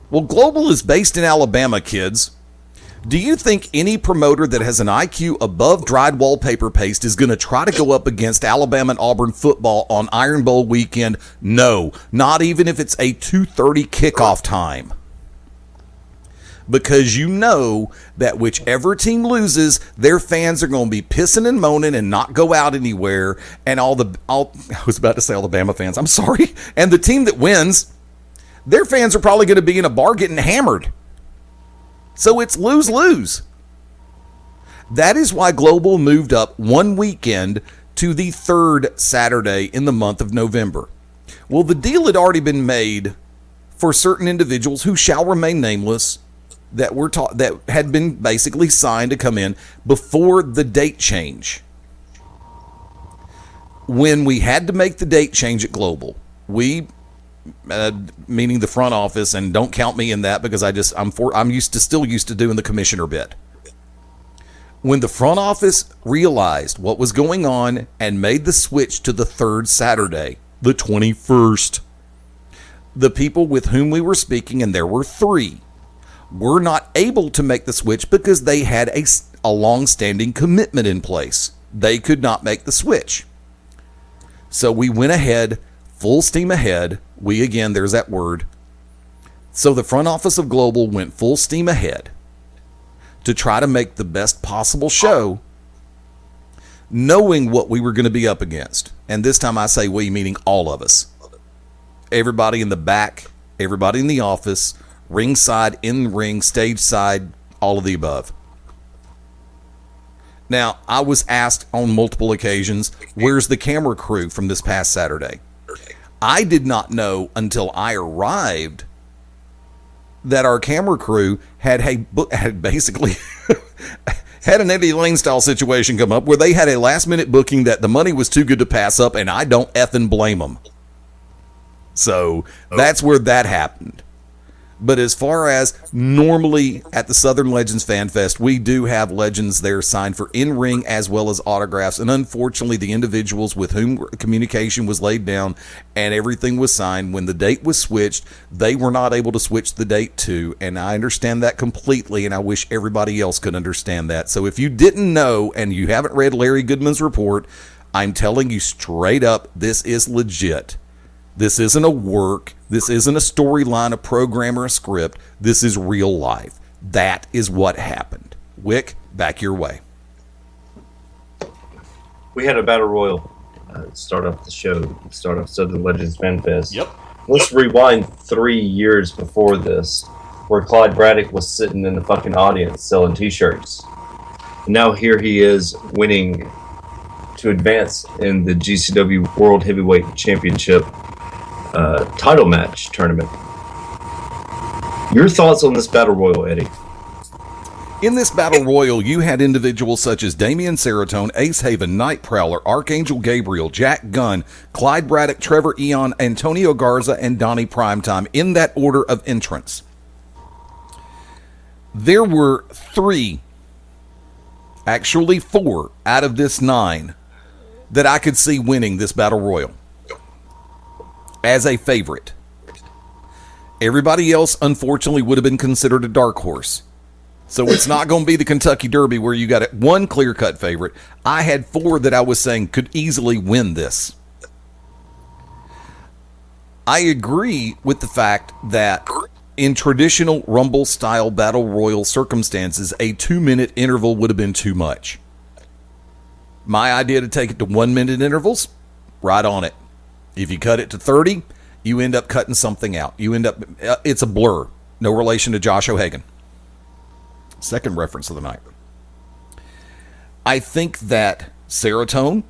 Well, Global is based in Alabama, kids. Do you think any promoter that has an IQ above dried wallpaper paste is going to try to go up against Alabama and Auburn football on Iron Bowl weekend? No, not even if it's a 2:30 kickoff time. Because you know that whichever team loses, their fans are going to be pissing and moaning and not go out anywhere. And I was about to say Alabama fans, I'm sorry. And the team that wins, their fans are probably going to be in a bar getting hammered. So it's lose-lose. That is why Global moved up one weekend to the third Saturday in the month of November. Well, the deal had already been made for certain individuals who shall remain nameless that were that had been basically signed to come in before the date change. When we had to make the date change at Global, we, meaning the front office, and don't count me in that because I'm still used to doing the commissioner bit. When the front office realized what was going on and made the switch to the third Saturday, the 21st, the people with whom we were speaking, and there were 3, were not able to make the switch because they had a long-standing commitment in place. They could not make the switch. So we went ahead, full steam ahead. We, again, there's that word. So the front office of Global went full steam ahead to try to make the best possible show, knowing what we were going to be up against. And this time I say we, meaning all of us. Everybody in the back, everybody in the office, ringside, in ring, stage side, all of the above. Now, I was asked on multiple occasions, where's the camera crew from this past Saturday? I did not know until I arrived that our camera crew had basically had an Eddie Layne style situation come up where they had a last minute booking that the money was too good to pass up, and I don't effing blame them. So that's where that happened. But as far as normally at the Southern Legends Fan Fest, we do have legends there signed for in-ring as well as autographs. And unfortunately, the individuals with whom communication was laid down and everything was signed, when the date was switched, they were not able to switch the date to. And I understand that completely, and I wish everybody else could understand that. So if you didn't know and you haven't read Larry Goodman's report, I'm telling you straight up, this is legit. This isn't a work. This isn't a storyline, a program, or a script. This is real life. That is what happened. Wick, back your way. We had a battle royal start off the show, start off Southern Legends Fan Fest. Yep. Let's rewind 3 years before this, where Clyde Braddock was sitting in the fucking audience selling T-shirts. And now here he is winning to advance in the GCW World Heavyweight Championship title match tournament. Your thoughts on this battle royal, Eddie? In this battle royal, you had individuals such as Damian Serotonin, Ace Haven, Night Prowler, Archangel Gabriel, Jack Gunn, Clyde Braddock, Trevor Eon, Antonio Garza, and Donnie Primetime in that order of entrance. There were 3, actually 4 out of this 9 that I could see winning this battle royal as a favorite. Everybody else, unfortunately, would have been considered a dark horse. So it's not going to be the Kentucky Derby where you got one clear-cut favorite. I had 4 that I was saying could easily win this. I agree with the fact that in traditional Rumble-style battle royal circumstances, a 2-minute interval would have been too much. My idea to take it to 1-minute intervals, right on it. If you cut it to 30, you end up cutting something out. You end up, it's a blur. No relation to Josh O'Hagan. Second reference of the night. I think that Serotonin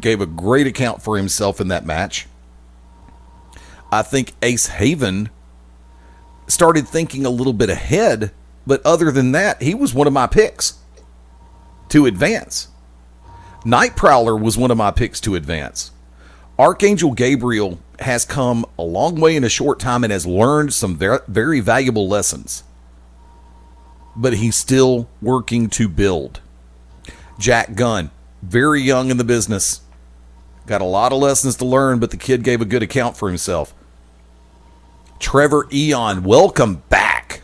gave a great account for himself in that match. I think Ace Haven started thinking a little bit ahead, but other than that, he was one of my picks to advance. Night Prowler was one of my picks to advance. Archangel Gabriel has come a long way in a short time and has learned some very, very valuable lessons. But he's still working to build. Jack Gunn, very young in the business. Got a lot of lessons to learn, but the kid gave a good account for himself. Trevor Eon, welcome back.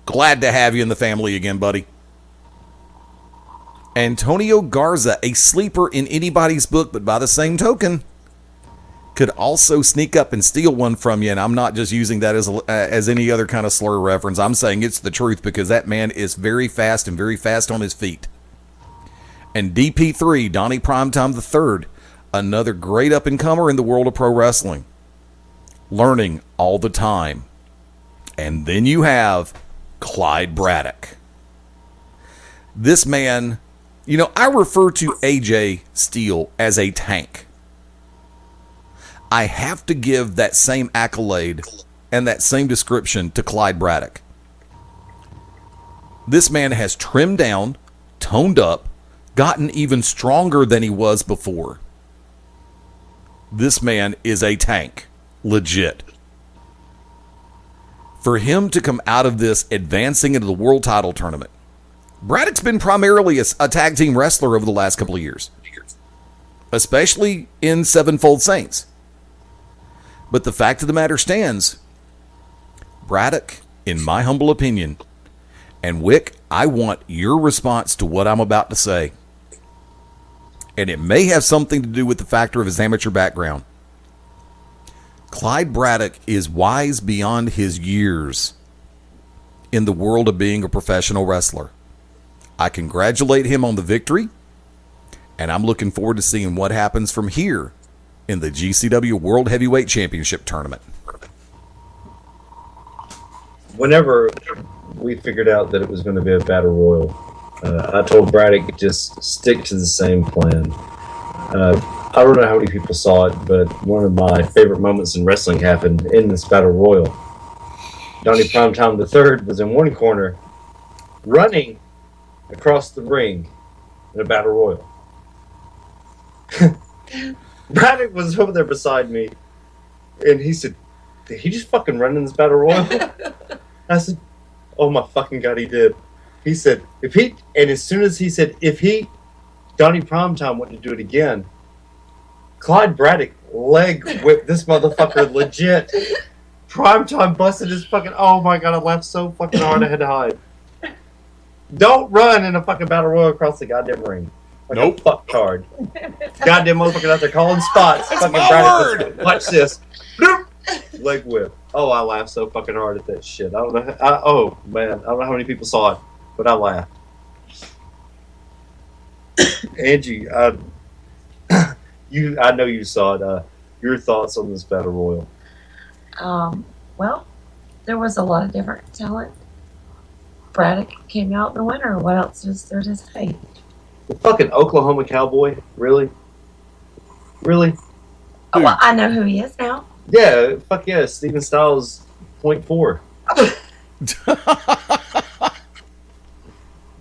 Glad to have you in the family again, buddy. Antonio Garza, a sleeper in anybody's book, but by the same token, could also sneak up and steal one from you, and I'm not just using that as any other kind of slur reference. I'm saying it's the truth because that man is very fast and very fast on his feet. And DP3, Donnie Primetime III, another great up-and-comer in the world of pro wrestling. Learning all the time. And then you have Clyde Braddock. This man, you know, I refer to AJ Steele as a tank. I have to give that same accolade and that same description to Clyde Braddock. This man has trimmed down, toned up, gotten even stronger than he was before. This man is a tank. Legit. For him to come out of this advancing into the world title tournament, Braddock's been primarily a tag team wrestler over the last couple of years, especially in Sevenfold Saints. But the fact of the matter stands, Braddock, in my humble opinion, and Wick, I want your response to what I'm about to say. And it may have something to do with the factor of his amateur background. Clyde Braddock is wise beyond his years in the world of being a professional wrestler. I congratulate him on the victory, and I'm looking forward to seeing what happens from here in the GCW World Heavyweight Championship Tournament. Whenever we figured out that it was going to be a battle royal, I told Braddock just stick to the same plan. I don't know how many people saw it, but one of my favorite moments in wrestling happened in this battle royal. Donnie Primetime III was in one corner, running across the ring in a battle royal. Braddock was over there beside me, and he said, "Did he just fucking run in this battle royal?" I said, "Oh my fucking God, he did." He said, and as soon as he said, Donnie Primetime went to do it again, Clyde Braddock leg whipped this motherfucker legit. Primetime busted his fucking, oh my God, I laughed so fucking hard I had to hide. Don't run in a fucking battle royal across the goddamn ring. Like a fucktard. Goddamn motherfucker out there calling spots. That's fucking my Braddock, word. watch this. Bloop. Leg whip. Oh, I laughed so fucking hard at that shit. I don't know. Oh man, I don't know how many people saw it, but I laughed. Angie, I know you saw it. Your thoughts on this battle royal? Well, there was a lot of different talent. Braddock came out the winner. What else is there to say? The fucking Oklahoma Cowboy? Really? Really? Oh, well, I know who he is now. Yeah, fuck yeah. Steven Styles 0.4.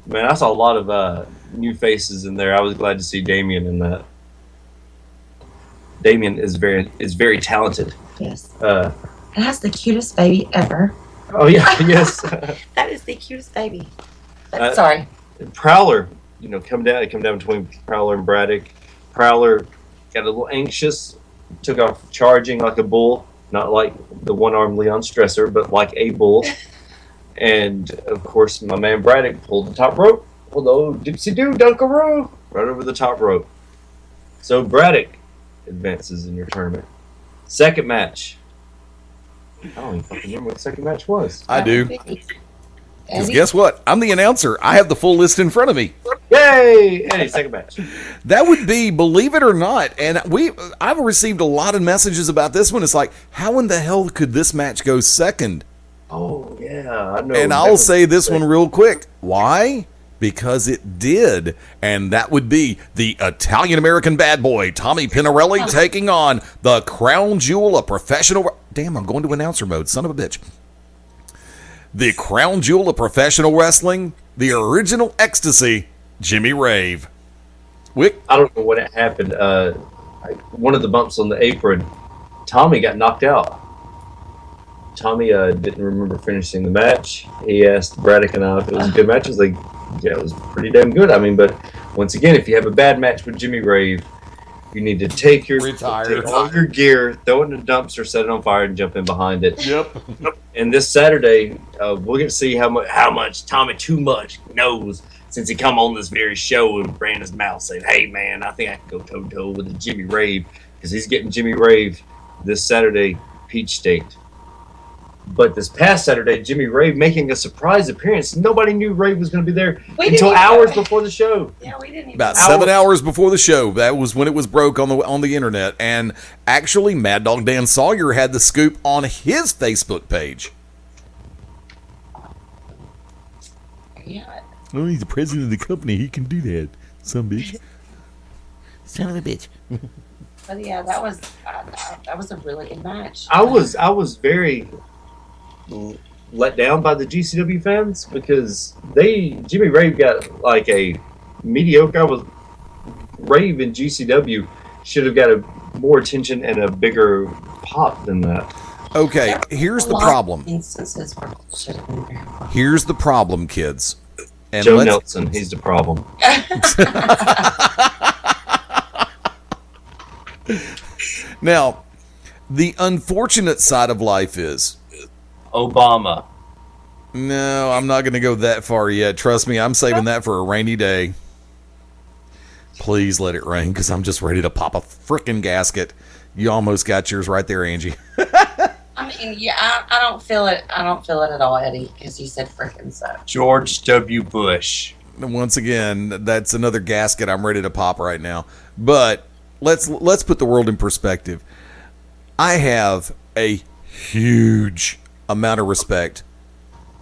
Man, I saw a lot of new faces in there. I was glad to see Damien in that. Damien is very talented. Yes. It has the cutest baby ever. Oh yeah, yes. That is the cutest baby. But, sorry. Prowler, come down between Prowler and Braddock. Prowler got a little anxious, took off charging like a bull, not like the one-armed Leon Stresser, but like a bull. And of course, my man Braddock pulled the top rope, pulled the old dipsy-doo dunkaroo right over the top rope. So Braddock advances in your tournament. Second match. I don't even fucking remember what the second match was. I do. Because guess what? I'm the announcer. I have the full list in front of me. Yay! Hey, second match. That would be, believe it or not, and I've received a lot of messages about this one. It's like, how in the hell could this match go second? Oh, yeah. I know. And I'll say this one real quick. Why? Because it did. And that would be the Italian-American bad boy, Tommy Pinarelli, taking on the crown jewel of professional... Damn, I'm going to announcer mode. Son of a bitch. The crown jewel of professional wrestling, the original ecstasy, Jimmy Rave. Wick? I don't know what happened. One of the bumps on the apron, Tommy got knocked out. Tommy didn't remember finishing the match. He asked Braddock and I if it was a good match. I was like, yeah, it was pretty damn good. I mean, but once again, if you have a bad match with Jimmy Rave, you need to take all your gear, throw it in a dumpster, set it on fire, and jump in behind it. Yep. And this Saturday, we're going to see how much Tommy Too Much knows since he come on this very show and ran his mouth saying, hey, man, I think I can go toe-to-toe with the Jimmy Rave because he's getting Jimmy Rave this Saturday, Peach State. But this past Saturday, Jimmy Rave making a surprise appearance. Nobody knew Rave was going to be there until hours before the show. Yeah, we didn't even About 7 hours before the show. That was when it was broke on the internet. And actually, Mad Dog Dan Sawyer had the scoop on his Facebook page. Yeah. Oh, he's the president of the company. He can do that. Some bitch. Son of a bitch. But yeah, that was a really good match. I was very let down by the GCW fans because Jimmy Rave got like a mediocre. Rave and GCW should have got more attention and a bigger pop than that. Okay, here's the problem. Here's the problem, kids. And Joe Nelson, he's the problem. Now, the unfortunate side of life is Obama. No, I'm not going to go that far yet. Trust me, I'm saving that for a rainy day. Please let it rain, because I'm just ready to pop a frickin' gasket. You almost got yours right there, Angie. I mean, yeah, I don't feel it. I don't feel it at all, Eddie, because you said frickin' so. George W. Bush. Once again, that's another gasket I'm ready to pop right now. But let's put the world in perspective. I have a huge amount of respect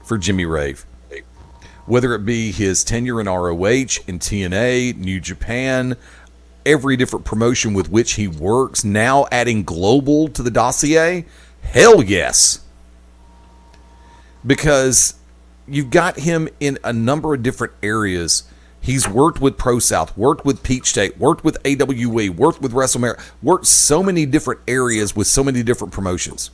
for Jimmy Rave. Whether it be his tenure in ROH, in TNA, New Japan, every different promotion with which he works, now adding global to the dossier, hell yes. Because you've got him in a number of different areas. He's worked with Pro South, worked with Peach State, worked with AWE, worked with WrestleMania, worked so many different areas with so many different promotions.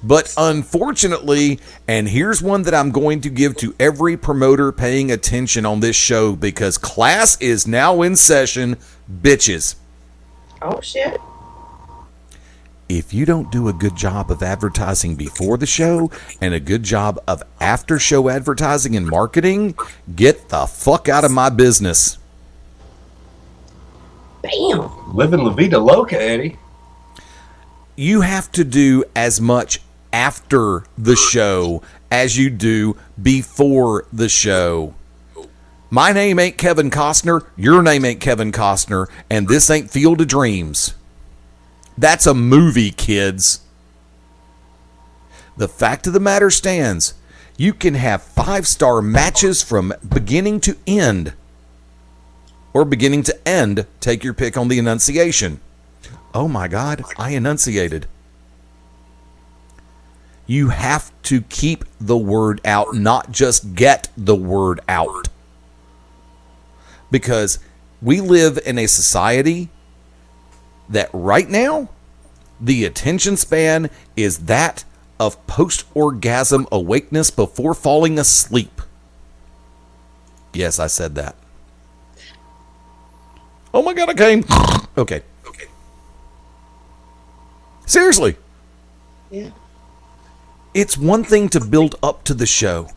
But unfortunately, and here's one that I'm going to give to every promoter paying attention on this show, because class is now in session, bitches. Oh, shit. If you don't do a good job of advertising before the show and a good job of after show advertising and marketing, get the fuck out of my business. Bam. Living La Vida Loca, Eddie. You have to do as much after the show as you do before the show. My name ain't Kevin Costner, your name ain't Kevin Costner, and this ain't Field of Dreams. That's a movie, kids. The fact of the matter stands, you can have 5-star matches from beginning to end. Or beginning to end, take your pick on the enunciation. Oh my God, I enunciated. You have to keep the word out, not just get the word out. Because we live in a society that right now, the attention span is that of post-orgasm awakeness before falling asleep. Yes, I said that. Oh my God, I came. Okay. Seriously. Yeah. It's one thing to build up to the show,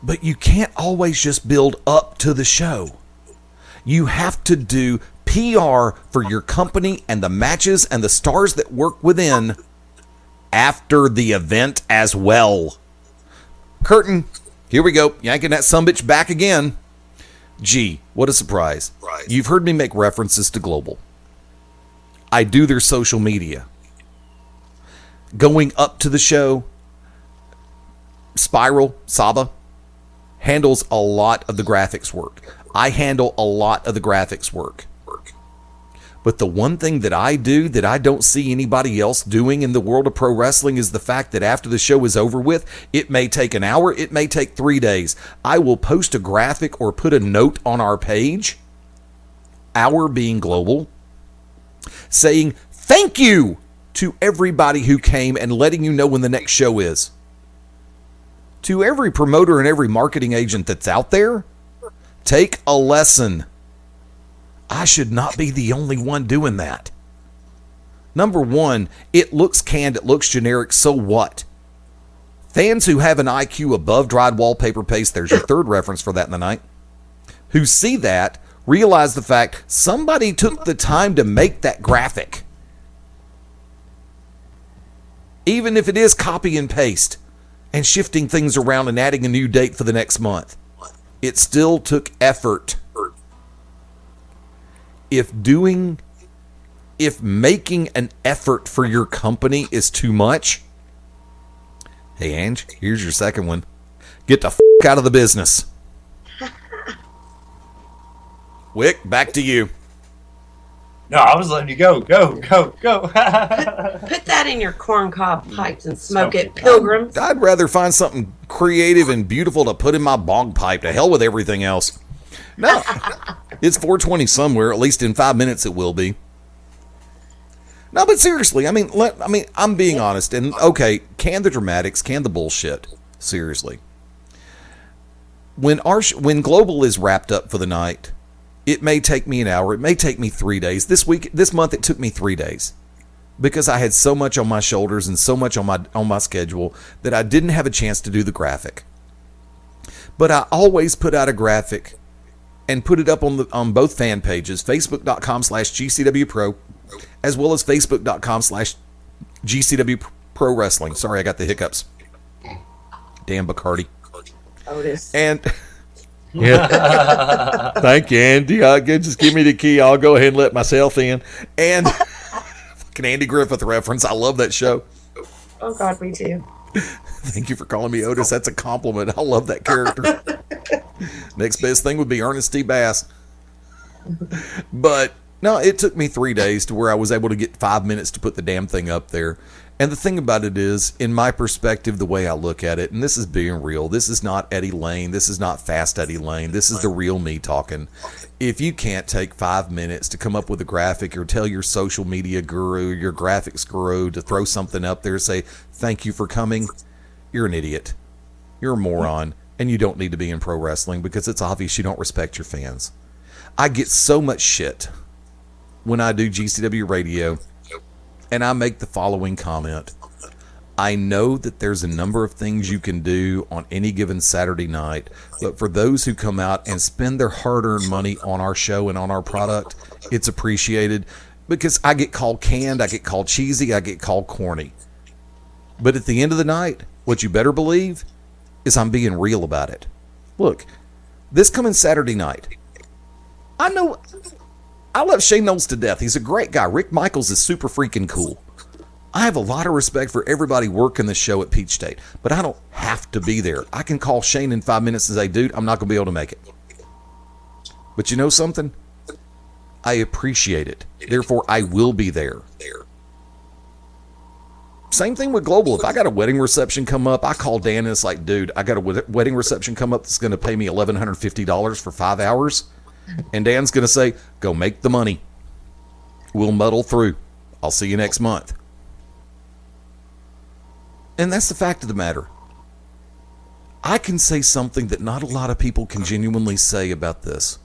but you can't always just build up to the show. You have to do PR for your company and the matches and the stars that work within after the event as well. Curtain, here we go. Yanking that sumbitch back again. Gee, what a surprise. You've heard me make references to Global. I do their social media. Going up to the show, Spiral, Saba, handles a lot of the graphics work. I handle a lot of the graphics work. But the one thing that I do that I don't see anybody else doing in the world of pro wrestling is the fact that after the show is over with, it may take an hour, it may take 3 days. I will post a graphic or put a note on our page, our being Global, saying thank you to everybody who came and letting you know when the next show is. To every promoter and every marketing agent that's out there, take a lesson. I should not be the only one doing that. Number one, it looks canned, it looks generic, so what? Fans who have an IQ above dried wallpaper paste, there's your third reference for that in the night, who see that, realize the fact somebody took the time to make that graphic. Even if it is copy and paste and shifting things around and adding a new date for the next month, it still took effort. If making an effort for your company is too much, hey Ange, here's your second one. Get the f*** out of the business. Wick, back to you. No, I was letting you go. Go. Put that in your corncob pipes and smoke it, pilgrims. I'd rather find something creative and beautiful to put in my bong pipe. To hell with everything else. No, it's 4:20 somewhere. At least in 5 minutes it will be. No, but seriously, I mean, I'm being honest. And okay, can the dramatics, can the bullshit? Seriously, when Global is wrapped up for the night, it may take me an hour. It may take me 3 days. This month, it took me 3 days because I had so much on my shoulders and so much on my schedule that I didn't have a chance to do the graphic. But I always put out a graphic and put it up on both fan pages, facebook.com/GCWPro, as well as facebook.com/GCW Pro Wrestling. Sorry, I got the hiccups. Damn Bacardi. Otis. And yeah, thank you, Andy. Just give me the key. I'll go ahead and let myself in. And fucking Andy Griffith reference. I love that show. Oh God, me too. Thank you for calling me Otis. That's a compliment. I love that character. Next best thing would be Ernest T. Bass. But no, it took me 3 days to where I was able to get 5 minutes to put the damn thing up there. And the thing about it is, in my perspective, the way I look at it, and this is being real, this is not Eddie Layne, this is not Fast Eddie Layne, this is the real me talking. If you can't take 5 minutes to come up with a graphic or tell your social media guru, your graphics guru to throw something up there, say, thank you for coming, you're an idiot. You're a moron, and you don't need to be in pro wrestling because it's obvious you don't respect your fans. I get so much shit when I do GCW radio, and I make the following comment. I know that there's a number of things you can do on any given Saturday night, but for those who come out and spend their hard-earned money on our show and on our product, it's appreciated because I get called canned, I get called cheesy, I get called corny. But at the end of the night, what you better believe is I'm being real about it. Look, this coming Saturday night, I love Shane Knowles to death. He's a great guy. Rick Michaels is super freaking cool. I have a lot of respect for everybody working the show at Peach State, but I don't have to be there. I can call Shane in 5 minutes and say, dude, I'm not going to be able to make it. But you know something? I appreciate it. Therefore, I will be there. Same thing with Global. If I got a wedding reception come up, I call Dan and it's like, dude, I got a wedding reception come up that's going to pay me $1,150 for 5 hours. And Dan's going to say, go make the money. We'll muddle through. I'll see you next month. And that's the fact of the matter. I can say something that not a lot of people can genuinely say about this.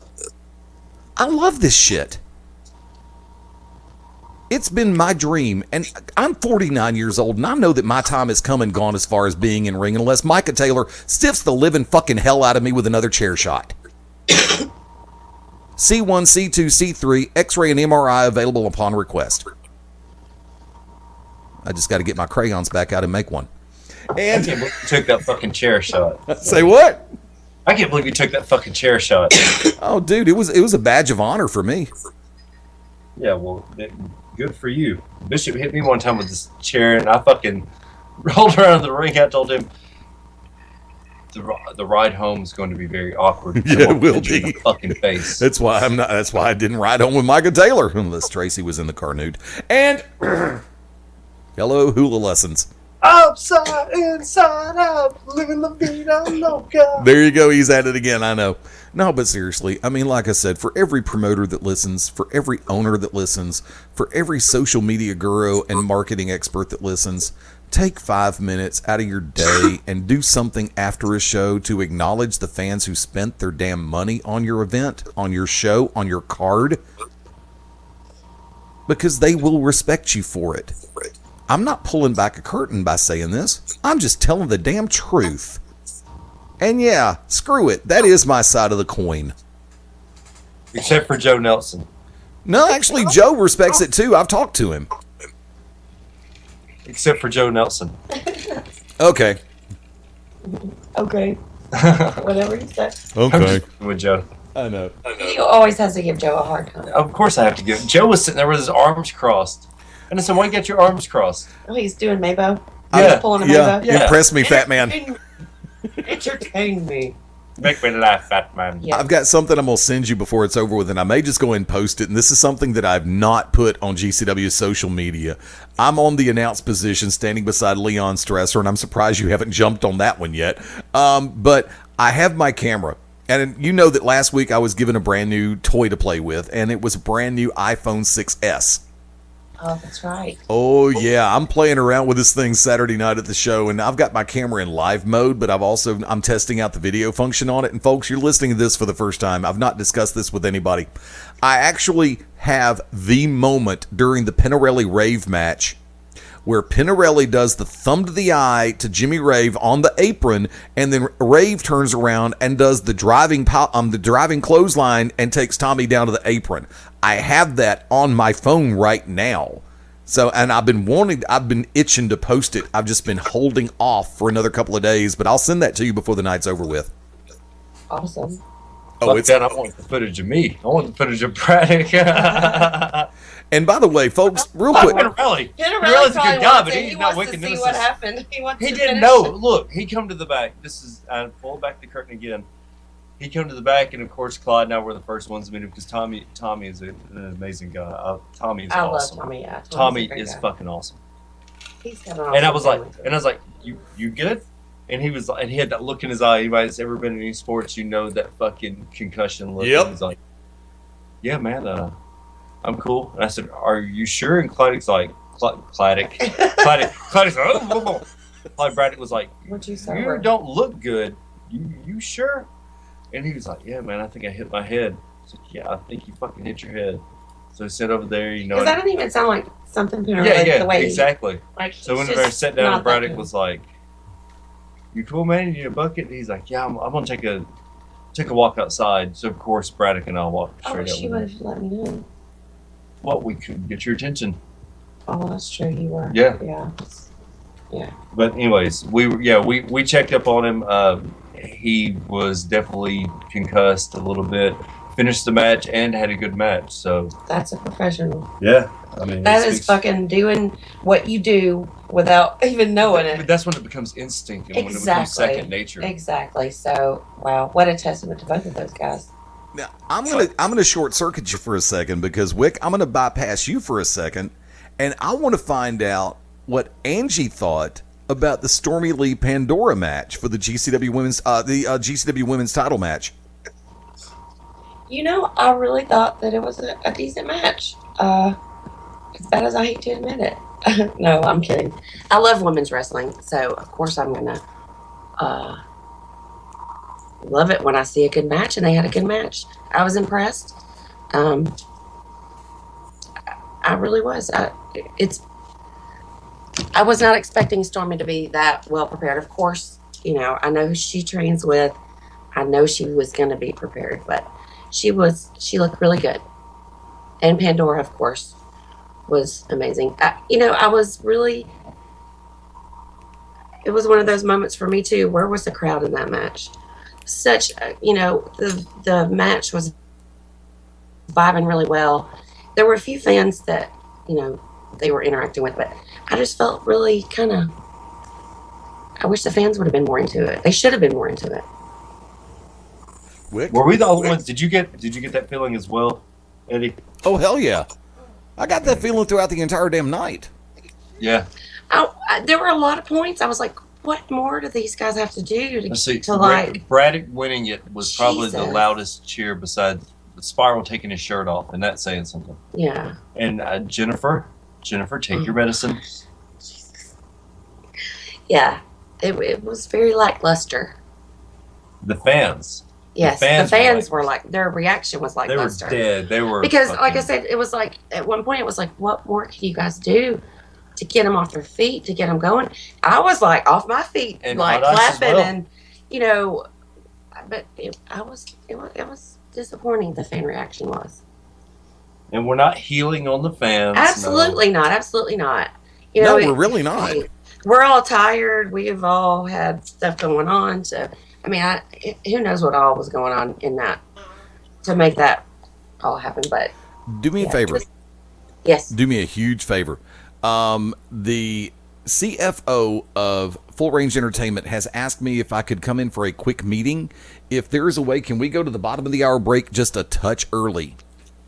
I love this shit. It's been my dream, and I'm 49 years old, and I know that my time has come and gone as far as being in ring, unless Micah Taylor stiffs the living fucking hell out of me with another chair shot. C1, C2, C3, X-ray and MRI available upon request. I just got to get my crayons back out and make one. And I can't believe you took that fucking chair shot. Say what? I can't believe you took that fucking chair shot. Oh, dude, it was a badge of honor for me. Yeah, well, good for you. Bishop hit me one time with this chair, and I fucking rolled around the ring. I told him the ride home is going to be very awkward. Yeah, it will be. In the fucking face. That's why I didn't ride home with Micah Taylor unless Tracy was in the car nude. And hello, hula lessons. Upside, inside out, living la vida loca. There you go. He's at it again. I know. No, but seriously, I mean, like I said, for every promoter that listens, for every owner that listens, for every social media guru and marketing expert that listens, take 5 minutes out of your day and do something after a show to acknowledge the fans who spent their damn money on your event, on your show, on your card, because they will respect you for it. I'm not pulling back a curtain by saying this. I'm just telling the damn truth. And yeah, screw it. That is my side of the coin. Except for Joe Nelson. No, actually, Joe respects it too. I've talked to him. Except for Joe Nelson. Okay. Okay. Whatever you say. Okay. With Joe. I know. He always has to give Joe a hard time. Of course I have to give. Joe was sitting there with his arms crossed. And I said, why you got your arms crossed? Oh, he's doing Mabo. Yeah. He's pulling a Mabo. Yeah. Impress me, fat man. Entertain me. Make me laugh, fat man. Yeah. I've got something I'm going to send you before it's over with, and I may just go ahead and post it. And this is something that I've not put on GCW's social media. I'm on the announce position standing beside Leon Stresser, and I'm surprised you haven't jumped on that one yet. But I have my camera. And you know that last week I was given a brand new toy to play with, and it was a brand new iPhone 6S. Oh, that's right. Oh, yeah. I'm playing around with this thing Saturday night at the show, and I've got my camera in live mode, but I'm testing out the video function on it. And folks, you're listening to this for the first time. I've not discussed this with anybody. I actually have the moment during the Pinarelli Rave match where Pinarelli does the thumb to the eye to Jimmy Rave on the apron, and then Rave turns around and does the driving clothesline and takes Tommy down to the apron. I have that on my phone right now. So, and I've been itching to post it. I've just been holding off for another couple of days, but I'll send that to you before the night's over with. Awesome. Oh, it's that. I want the footage of me. I want the footage of Braddock. And by the way, folks, real quick. Pinarelli's a Pinarelli good guy, but he he's not wants Wicked to see Nemesis. what happened. He He didn't finish. know. Look, he come to the back. This is I pull back the curtain again. He come to the back, and of course, Clyde and I were the first ones to meet him because Tommy is an amazing guy. Tommy is I awesome. love Tommy. Yeah, Tommy a great is guy. fucking awesome. He's got an awesome And I was family. like, you good? And he was like, and he had that look in his eye. Anybody that's ever been in any sports, you know that fucking concussion look. Yep. He was like, yeah, man, I'm cool. And I said, are you sure? And Clyde's like, Clyde's like, oh. Clyde Braddock was like, What'd you you say? don't look good. You sure? And he was like, yeah, man, I think I hit my head. I said, yeah, I think you fucking hit your head. So I sat over there, you know. Because that didn't even sound like something Pinarelli. Yeah, the way exactly. Like, So he's whenever I just sat down, not and Braddock that was like, you cool, man? You need a bucket? And he's like, yeah, I'm going to take a walk outside. So, of course, Braddock and I walked I straight wish out you with would him. have let me know. What, we could get your attention. Oh, that's true. You were. Yeah. Yeah. But anyways, we checked up on him. He was definitely concussed a little bit. Finished the match and had a good match. So That's a professional. yeah, I mean That it is speaks- fucking doing what you do without even knowing But it. that's when it becomes instinct and when it becomes Exactly. second nature. Exactly. So, wow, what a testament to both of those guys. Now, I'm gonna short circuit you for a second because Wick, I'm gonna bypass you for a second, and I want to find out what Angie thought about the Stormy Lee Pandora match for the GCW women's title match. You know, I really thought that it was a decent match. As bad as I hate to admit it. No, I'm kidding. I love women's wrestling, so of course I'm gonna love it when I see a good match, and they had a good match. I was impressed. I really was. I was not expecting Stormy to be that well prepared. Of course, you know, I know who she trains with. I know she was going to be prepared, but she looked really good. And Pandora, of course, was amazing. I was really, it was one of those moments for me too. Where was the crowd in that match? The match was vibing really well. There were a few fans that, they were interacting with, but I just felt really I wish the fans would have been more into it. They should have been more into it. Wick? Were we the only ones? Did you get that feeling as well, Eddie? Oh, hell yeah. I got that feeling throughout the entire damn night. Yeah. There were a lot of points. I was like, what more do these guys have to do Let's see. to like... Braddock winning it was probably the Jesus. loudest cheer besides Spiral taking his shirt off, and that's saying something. Yeah. And Jennifer, take your medicine. Yeah. It was very lackluster. The fans. Yes, the fans were like, their reaction was They were lackluster. dead. They were Because, like I fucking- said, it was like, at one point, it was like, what more can you guys do to get them off their feet, to get them going? I was like, off my feet, And like hot ice as clapping, well. and, but it was disappointing, the fan reaction was. And we're not healing on the fans. Absolutely not. Absolutely not. No, we're really not. We're all tired. We've all had stuff going on. So, I mean, who knows what all was going on in that to make that all happen. But Do me a favor. yes. Do me a huge favor. The CFO of Full Range Entertainment has asked me if I could come in for a quick meeting. If there is a way, can we go to the bottom of the hour break just a touch early?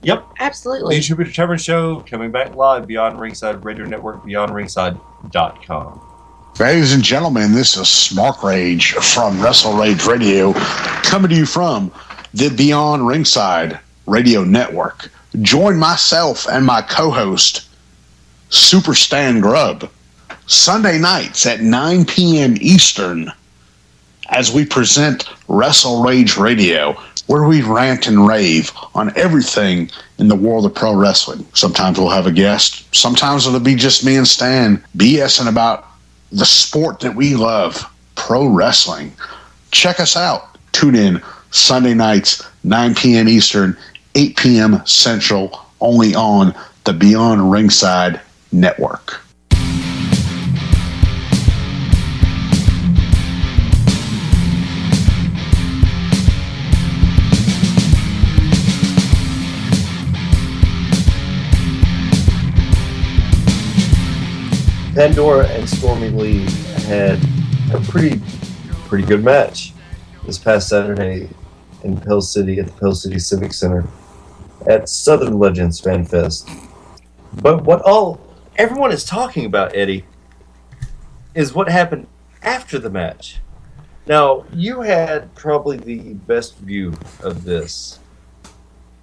Yep. Absolutely. The Jupiter Tavern Show coming back live, Beyond Ringside Radio Network, BeyondRingside.com. Ladies and gentlemen, this is Smart Rage from Wrestle Rage Radio, coming to you from the Beyond Ringside Radio Network. Join myself and my co-host, Super Stan Grubb, Sunday nights at 9 p.m. Eastern as we present Wrestle Rage Radio, where we rant and rave on everything in the world of pro wrestling. Sometimes we'll have a guest. Sometimes it'll be just me and Stan BSing about the sport that we love, pro wrestling. Check us out. Tune in Sunday nights, 9 p.m. Eastern, 8 p.m. Central, only on the Beyond Ringside Network. Pandora and Stormy Lee had a pretty good match this past Saturday in Pell City at the Pell City Civic Center at Southern Legends Fan Fest. But what everyone is talking about, Eddie, is what happened after the match. Now, you had probably the best view of this.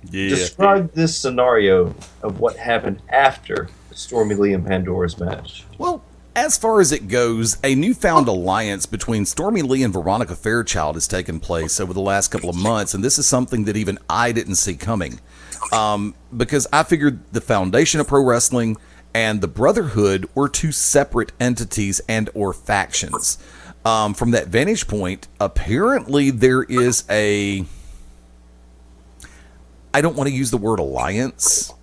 Yeah. Describe this scenario of what happened after Stormy Lee and Pandora's match. Well, as far as it goes, a newfound alliance between Stormy Lee and Veronica Fairchild has taken place over the last couple of months, and this is something that even I didn't see coming. Because I figured the foundation of pro wrestling and the Brotherhood were two separate entities and or factions. From that vantage point, apparently there is I don't want to use the word alliance.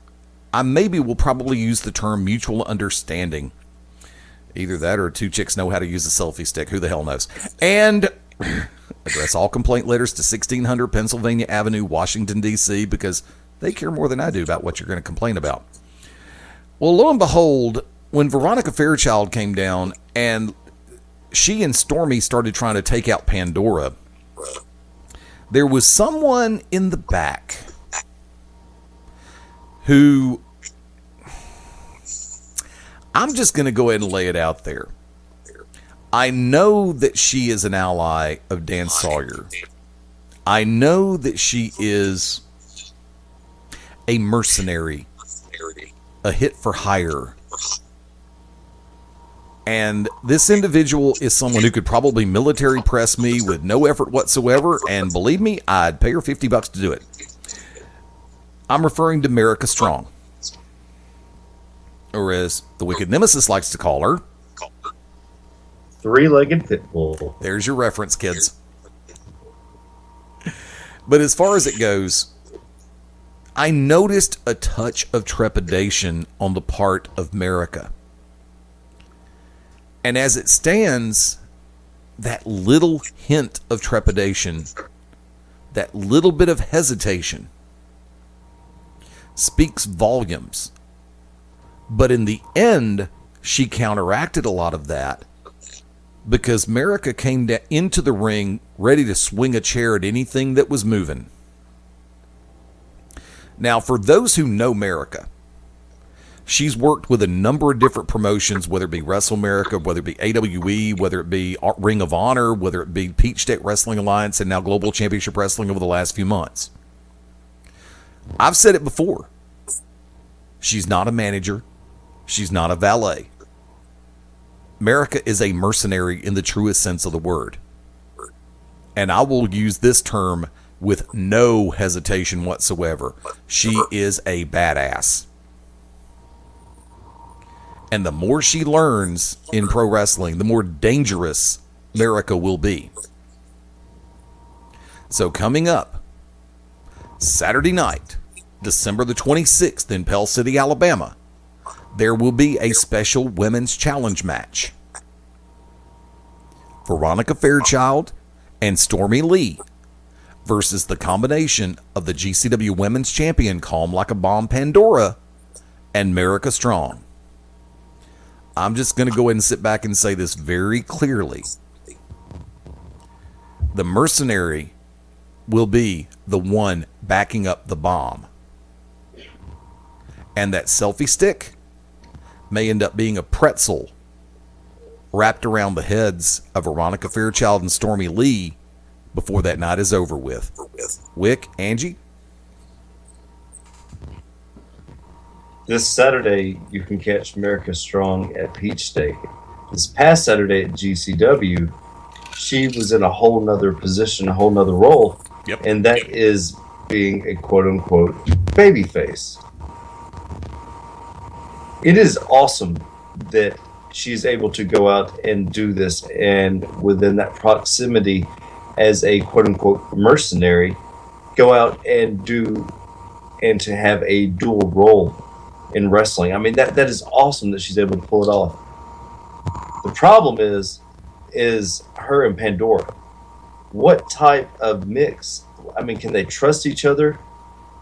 I maybe will probably use the term mutual understanding. Either that or two chicks know how to use a selfie stick. Who the hell knows? And address all complaint letters to 1600 Pennsylvania Avenue, Washington, D.C., because they care more than I do about what you're going to complain about. Well, lo and behold, when Veronica Fairchild came down and she and Stormy started trying to take out Pandora, there was someone in the back who, I'm just going to go ahead and lay it out there. I know that she is an ally of Dan Sawyer. I know that she is a mercenary, a hit for hire. And this individual is someone who could probably military press me with no effort whatsoever, and believe me, I'd pay her $50 to do it. I'm referring to America Strong, or as the Wicked Nemesis likes to call her, Three-legged pitbull. There's your reference, kids. But as far as it goes, I noticed a touch of trepidation on the part of America. And as it stands, that little hint of trepidation, that little bit of hesitation, speaks volumes. But in the end, she counteracted a lot of that because America came into the ring ready to swing a chair at anything that was moving. Now, for those who know America, she's worked with a number of different promotions, whether it be Wrestle America, whether it be AWE, whether it be Ring of Honor, whether it be Peach State Wrestling Alliance, and now Global Championship Wrestling over the last few months. I've said it before. She's not a manager. She's not a valet. America is a mercenary in the truest sense of the word. And I will use this term with no hesitation whatsoever. She is a badass. And the more she learns in pro wrestling, the more dangerous America will be. So coming up, Saturday night, December the 26th in Pell City, Alabama, there will be a special women's challenge match. Veronica Fairchild and Stormy Lee versus the combination of the GCW Women's Champion, Calm Like a Bomb Pandora, and America Strong. I'm just going to go ahead and sit back and say this very clearly. The mercenary will be the one backing up the bomb. And that selfie stick may end up being a pretzel wrapped around the heads of Veronica Fairchild and Stormy Lee before that night is over with. Wick, Angie? This Saturday, you can catch America Strong at Peach State. This past Saturday at GCW, she was in a whole nother position, a whole nother role. Yep. And that is being a quote-unquote babyface. It is awesome that she's able to go out and do this, and within that proximity as a quote-unquote mercenary, go out and do and to have a dual role in wrestling. I mean, that is awesome that she's able to pull it off. The problem is her and Pandora. What type of mix? I mean, can they trust each other?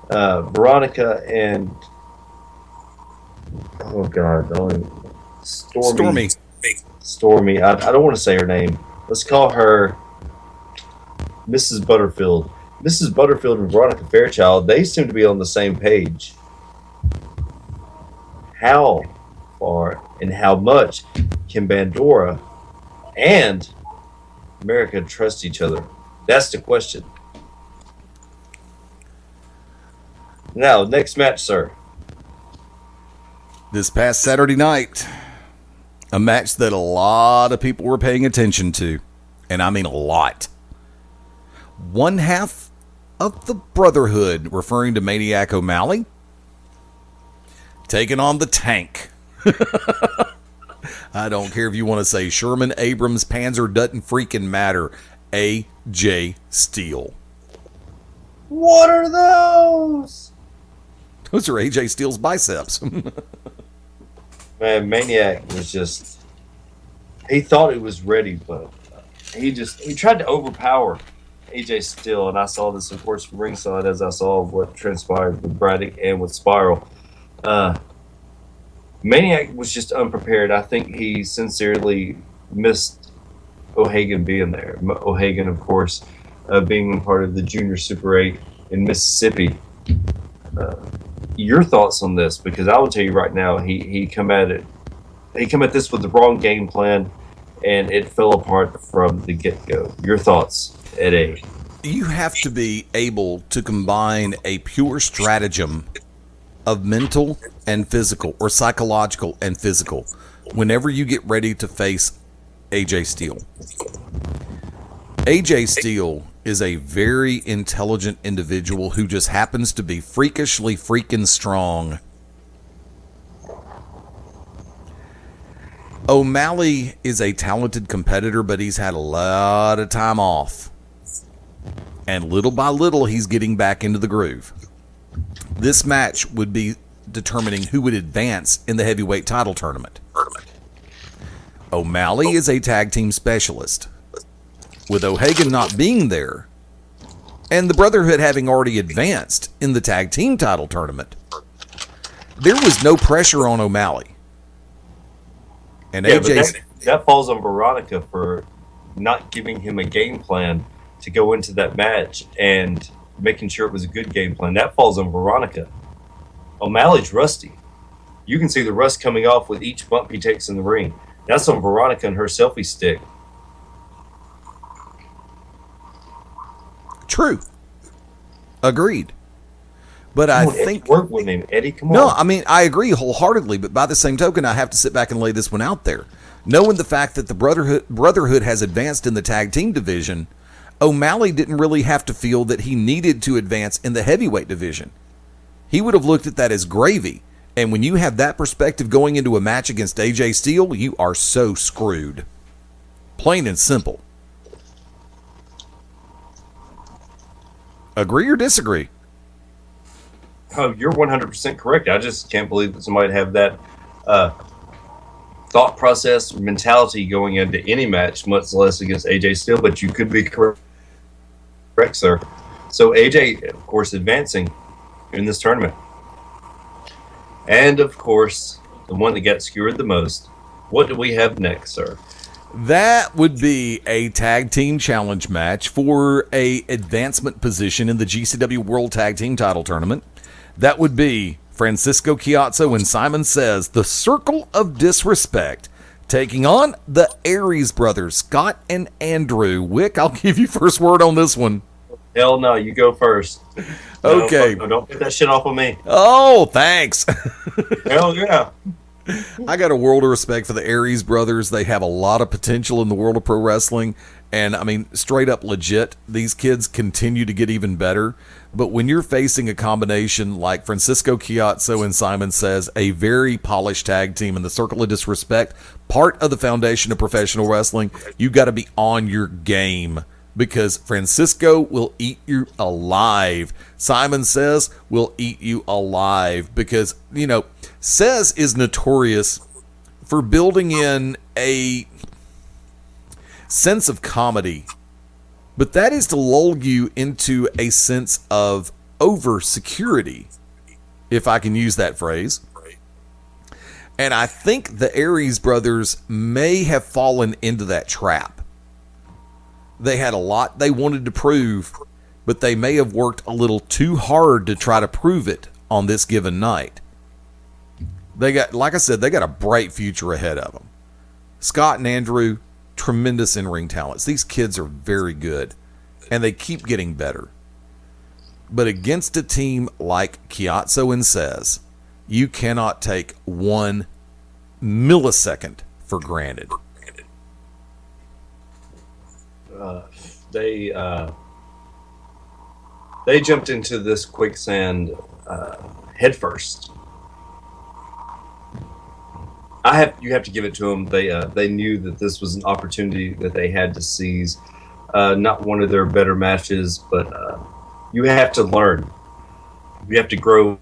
Veronica and Stormy. Stormy. I don't want to say her name. Let's call her Mrs. Butterfield. Mrs. Butterfield and Veronica Fairchild, they seem to be on the same page. How far and how much can Pandora and America trust each other? That's the question. Now, next match, sir. This past Saturday night, a match that a lot of people were paying attention to, and I mean a lot. One half of the Brotherhood, referring to Maniac O'Malley, taking on the Tank. I don't care if you want to say Sherman, Abrams, Panzer, doesn't freaking matter. AJ Steele. What are those? Those are AJ Steele's biceps. Man, Maniac was just... He thought he was ready, but he tried to overpower AJ Steele, and I saw this, of course, from ringside as I saw what transpired with Braddock and with Spiral. Maniac was just unprepared. I think he sincerely missed O'Hagan being there. O'Hagan, of course, being part of the Junior Super 8 in Mississippi. Your thoughts on this? Because I will tell you right now, he come at this with the wrong game plan, and it fell apart from the get-go. Your thoughts, Ed A? You have to be able to combine a pure stratagem of mental and physical, or psychological and physical, whenever you get ready to face AJ Steele. AJ Steele is a very intelligent individual who just happens to be freakishly freaking strong. O'Malley is a talented competitor, but he's had a lot of time off. And little by little, he's getting back into the groove. This match would be determining who would advance in the heavyweight title tournament. O'Malley is a tag team specialist. With O'Hagan not being there, and the Brotherhood having already advanced in the tag team title tournament, there was no pressure on O'Malley. And AJ... that falls on Veronica for not giving him a game plan to go into that match and making sure it was a good game plan. That falls on Veronica. O'Malley's rusty. You can see the rust coming off with each bump he takes in the ring. That's on Veronica and her selfie stick. True. Agreed. But I think... Work with him, Eddie. Come on. No, I mean, I agree wholeheartedly, but by the same token, I have to sit back and lay this one out there. Knowing the fact that the Brotherhood has advanced in the tag team division, O'Malley didn't really have to feel that he needed to advance in the heavyweight division. He would have looked at that as gravy. And when you have that perspective going into a match against AJ Steele, you are so screwed. Plain and simple. Agree or disagree? Oh, you're 100% correct. I just can't believe that somebody would have that thought process, mentality going into any match, much less against AJ Steele, but you could be correct, sir. So AJ, of course, advancing in this tournament. And, of course, the one that got skewered the most, What do we have next, sir? That would be a tag team challenge match for a advancement position in the GCW World Tag Team Title Tournament. That would be Francisco Chiazzo and Simon Says, the Circle of Disrespect, taking on the Aries brothers, Scott and Andrew. Wick, I'll give you first word on this one. Hell no, you go first. Okay. No, don't get that shit off of me. Oh, thanks. Hell yeah. I got a world of respect for the Aries brothers. They have a lot of potential in the world of pro wrestling. And, I mean, straight up legit, these kids continue to get even better. But when you're facing a combination like Francisco Chiazzo and Simon Says, a very polished tag team in the Circle of Disrespect, part of the foundation of professional wrestling, you got to be on your game. Because Francisco will eat you alive. Simon Says will eat you alive. Because, you know, Says is notorious for building in a sense of comedy. But that is to lull you into a sense of over-security, if I can use that phrase. And I think the Aries brothers may have fallen into that trap. They had a lot they wanted to prove, but they may have worked a little too hard to try to prove it on this given night. They got, like I said, they got a bright future ahead of them. Scott and Andrew, tremendous in-ring talents. These kids are very good, and they keep getting better. But against a team like Chiazzo and Says, you cannot take 1 millisecond for granted. They jumped into this quicksand headfirst. You have to give it to them. They knew that this was an opportunity that they had to seize. Not one of their better matches, but you have to learn. You have to grow,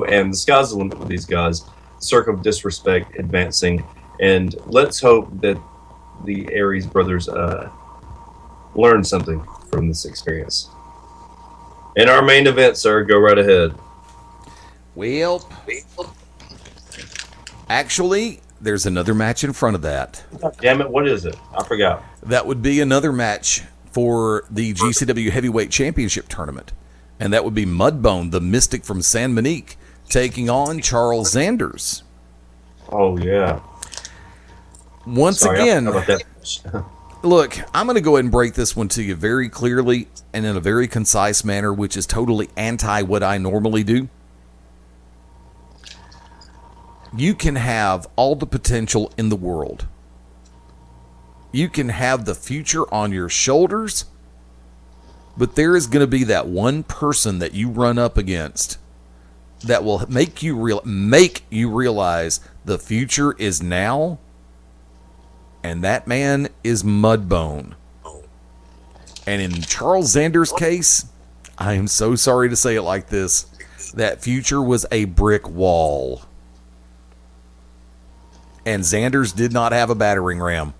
and the sky's the limit with these guys. Circle of Disrespect advancing, and let's hope that the Aries brothers learn something from this experience. In our main event, sir, go right ahead. Well, actually, there's another match in front of that. God damn it, what is it? I forgot. That would be another match for the GCW Heavyweight Championship Tournament. And that would be Mudbone, the Mystic from San Monique, taking on Charles Zanders. Oh, yeah. Once again, look, I'm going to go ahead and break this one to you very clearly and in a very concise manner, which is totally anti what I normally do. You can have all the potential in the world. You can have the future on your shoulders, but there is going to be that one person that you run up against that will make you realize the future is now, and that man is Mudbone. And in Charles Zanders' case, I am so sorry to say it like this, that future was a brick wall. And Zanders did not have a battering ram.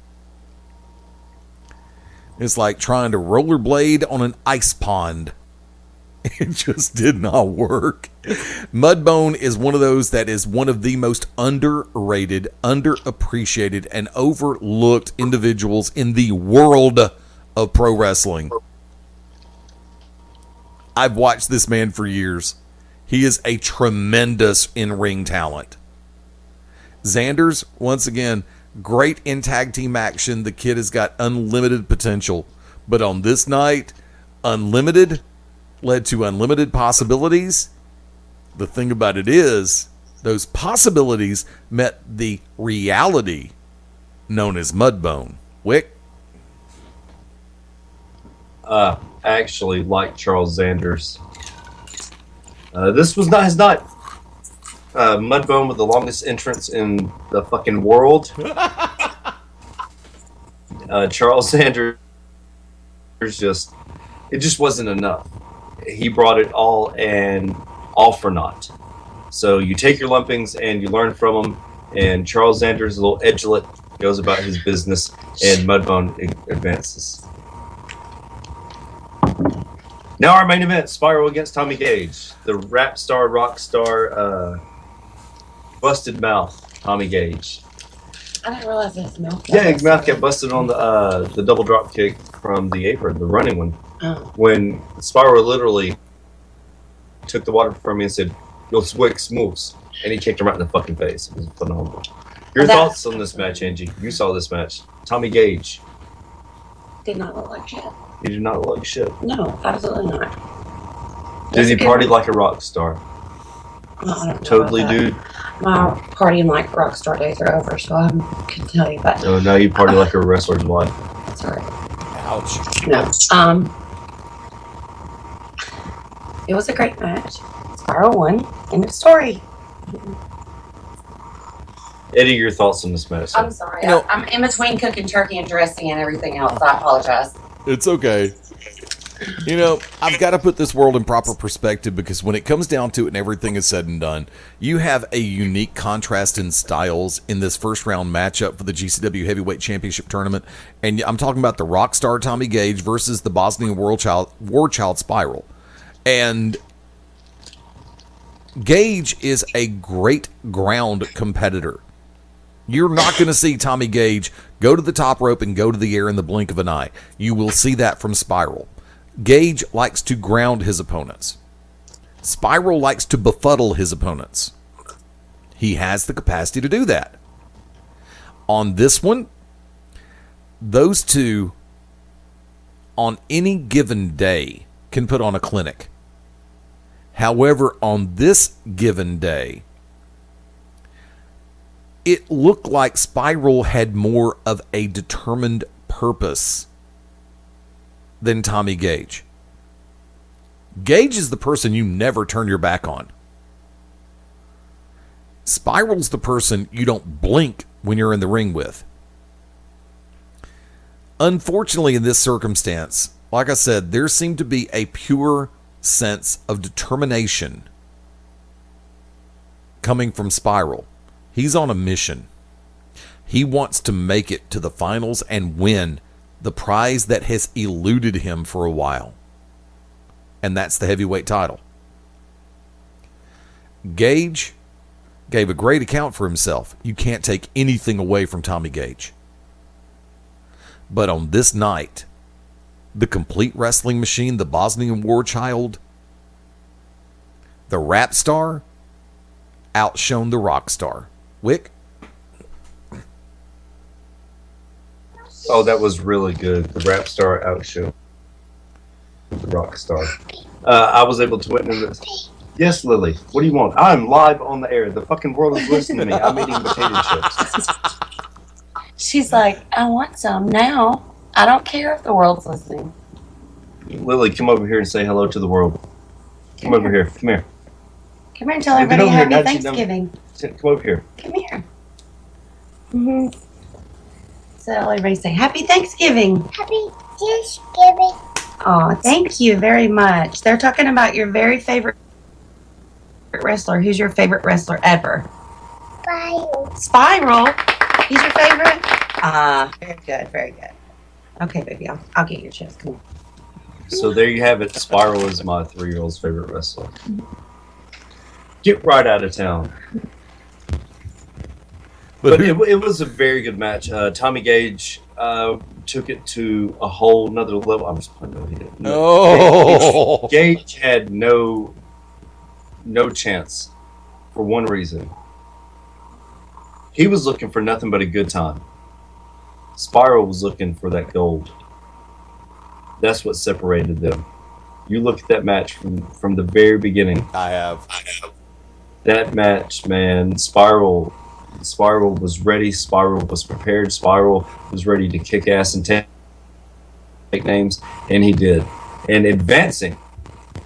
It's like trying to rollerblade on an ice pond. It just did not work. Mudbone is one of those that is one of the most underrated, underappreciated, and overlooked individuals in the world of pro wrestling. I've watched this man for years. He is a tremendous in-ring talent. Zanders, once again, great in tag team action. The kid has got unlimited potential. But on this night, unlimited led to unlimited possibilities. The thing about it is, those possibilities met the reality known as Mudbone. Wick? I actually like Charles Zanders. This was not his night. Mudbone with the longest entrance in the fucking world. Charles Zanders it just wasn't enough. He brought it all and all for naught. So you take your lumpings and you learn from them, and Charles Zanders, a little edgelet, goes about his business, and Mudbone advances. Now our main event, Spiral against Tommy Gage. The rap star, rock star, busted mouth, Tommy Gage. I didn't realize his mouth. Yeah, his mouth kept busting on the double drop kick from the apron, the running one. Oh. When Spiral literally took the water from me and said, "You'll swick smooths," and he kicked him right in the fucking face. It was phenomenal. Your thoughts on this match, Angie? You saw this match. Tommy Gage. Did not look like shit. He did not look like shit. No, absolutely not. Did he party like a rock star? Well, I don't know Totally, about that. dude. My partying like rockstar days are over, so I couldn't tell you. But No, now you party like a wrestler's wife. sorry. Ouch. No. It was a great match. Spiral won. End of story. Eddie, your thoughts on this match? I'm sorry. No. I'm in between cooking turkey and dressing and everything else. I apologize. It's okay. You know, I've got to put this world in proper perspective because when it comes down to it and everything is said and done, you have a unique contrast in styles in this first round matchup for the GCW Heavyweight Championship Tournament. And I'm talking about the Rockstar Tommy Gage versus the Bosnian War Child Spiral. And Gage is a great ground competitor. You're not going to see Tommy Gage go to the top rope and go to the air in the blink of an eye. You will see that from Spiral. Gage likes to ground his opponents. Spiral likes to befuddle his opponents. He has the capacity to do that. On this one, those two, on any given day, can put on a clinic. However, on this given day, it looked like Spiral had more of a determined purpose than Tommy Gage. Gage is the person you never turn your back on. Spiral's the person you don't blink when you're in the ring with. Unfortunately, in this circumstance, like I said, there seemed to be a pure sense of determination coming from Spiral. He's on a mission. He wants to make it to the finals and win the prize that has eluded him for a while. And that's the heavyweight title. Gage gave a great account for himself. You can't take anything away from Tommy Gage. But on this night, the complete wrestling machine, the Bosnian War Child, the rap star, outshone the rock star. Wick? Oh, that was really good. The rap star outshone the rock star. I was able to witness this. Yes, Lily. What do you want? I'm live on the air. The fucking world is listening to me. I'm eating potato chips. She's like, I want some now. I don't care if the world's listening. Lily, come over here and say hello to the world. Come over here. Come here. Come here and tell Hey, get everybody over here. happy Now that you know- Thanksgiving. Come over here. Come here. Mm-hmm. So everybody say happy Thanksgiving. Happy Thanksgiving. Oh, thank you very much. They're talking about your very favorite wrestler. Who's your favorite wrestler ever? Spiral. Spiral. He's your favorite? Very good, very good. Okay, baby, I'll get your chips. Come on. So there you have it. Spiral is my 3-year-old's favorite wrestler. Get right out of town. But it was a very good match. Tommy Gage took it to a whole nother level. I'm just playing with it. Oh. Gage had no chance for one reason. He was looking for nothing but a good time. Spiral was looking for that gold. That's what separated them. You look at that match from the very beginning. I have. That match, man, Spiral was ready. Spiral was prepared. Spiral was ready to kick ass and take names, and he did. And advancing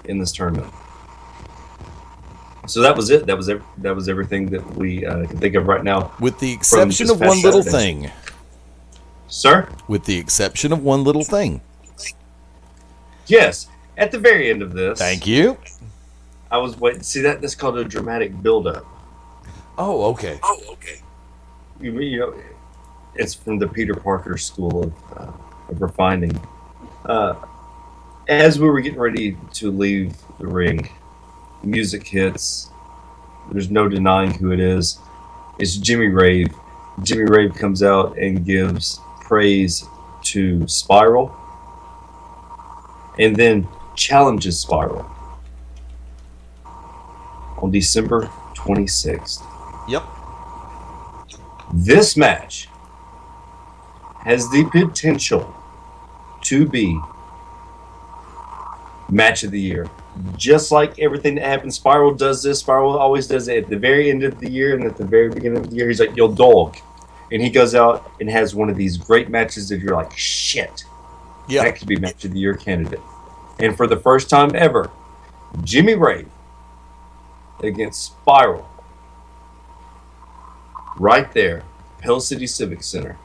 in this tournament. So that was it. That was everything that we can think of right now. With the exception of one little thing. Sir? With the exception of one little thing. Yes. At the very end of this. Thank you. I was waiting. See, that's called a dramatic build-up. Oh, okay. You know, it's from the Peter Parker school of refining. As we were getting ready to leave the ring, music hits. There's no denying who it is. It's Jimmy Rave. Jimmy Rave comes out and gives praise to Spiral, and then challenges Spiral on December 26th. Yep. This match has the potential to be match of the year. Just like everything that happens, Spiral does this. Spiral always does it at the very end of the year and at the very beginning of the year. He's like, yo, dog. And he goes out and has one of these great matches that you're like, shit. Yeah. That could be match of the year candidate. And for the first time ever, Jimmy Rave against Spiral. Right there, Pell City Civic Center.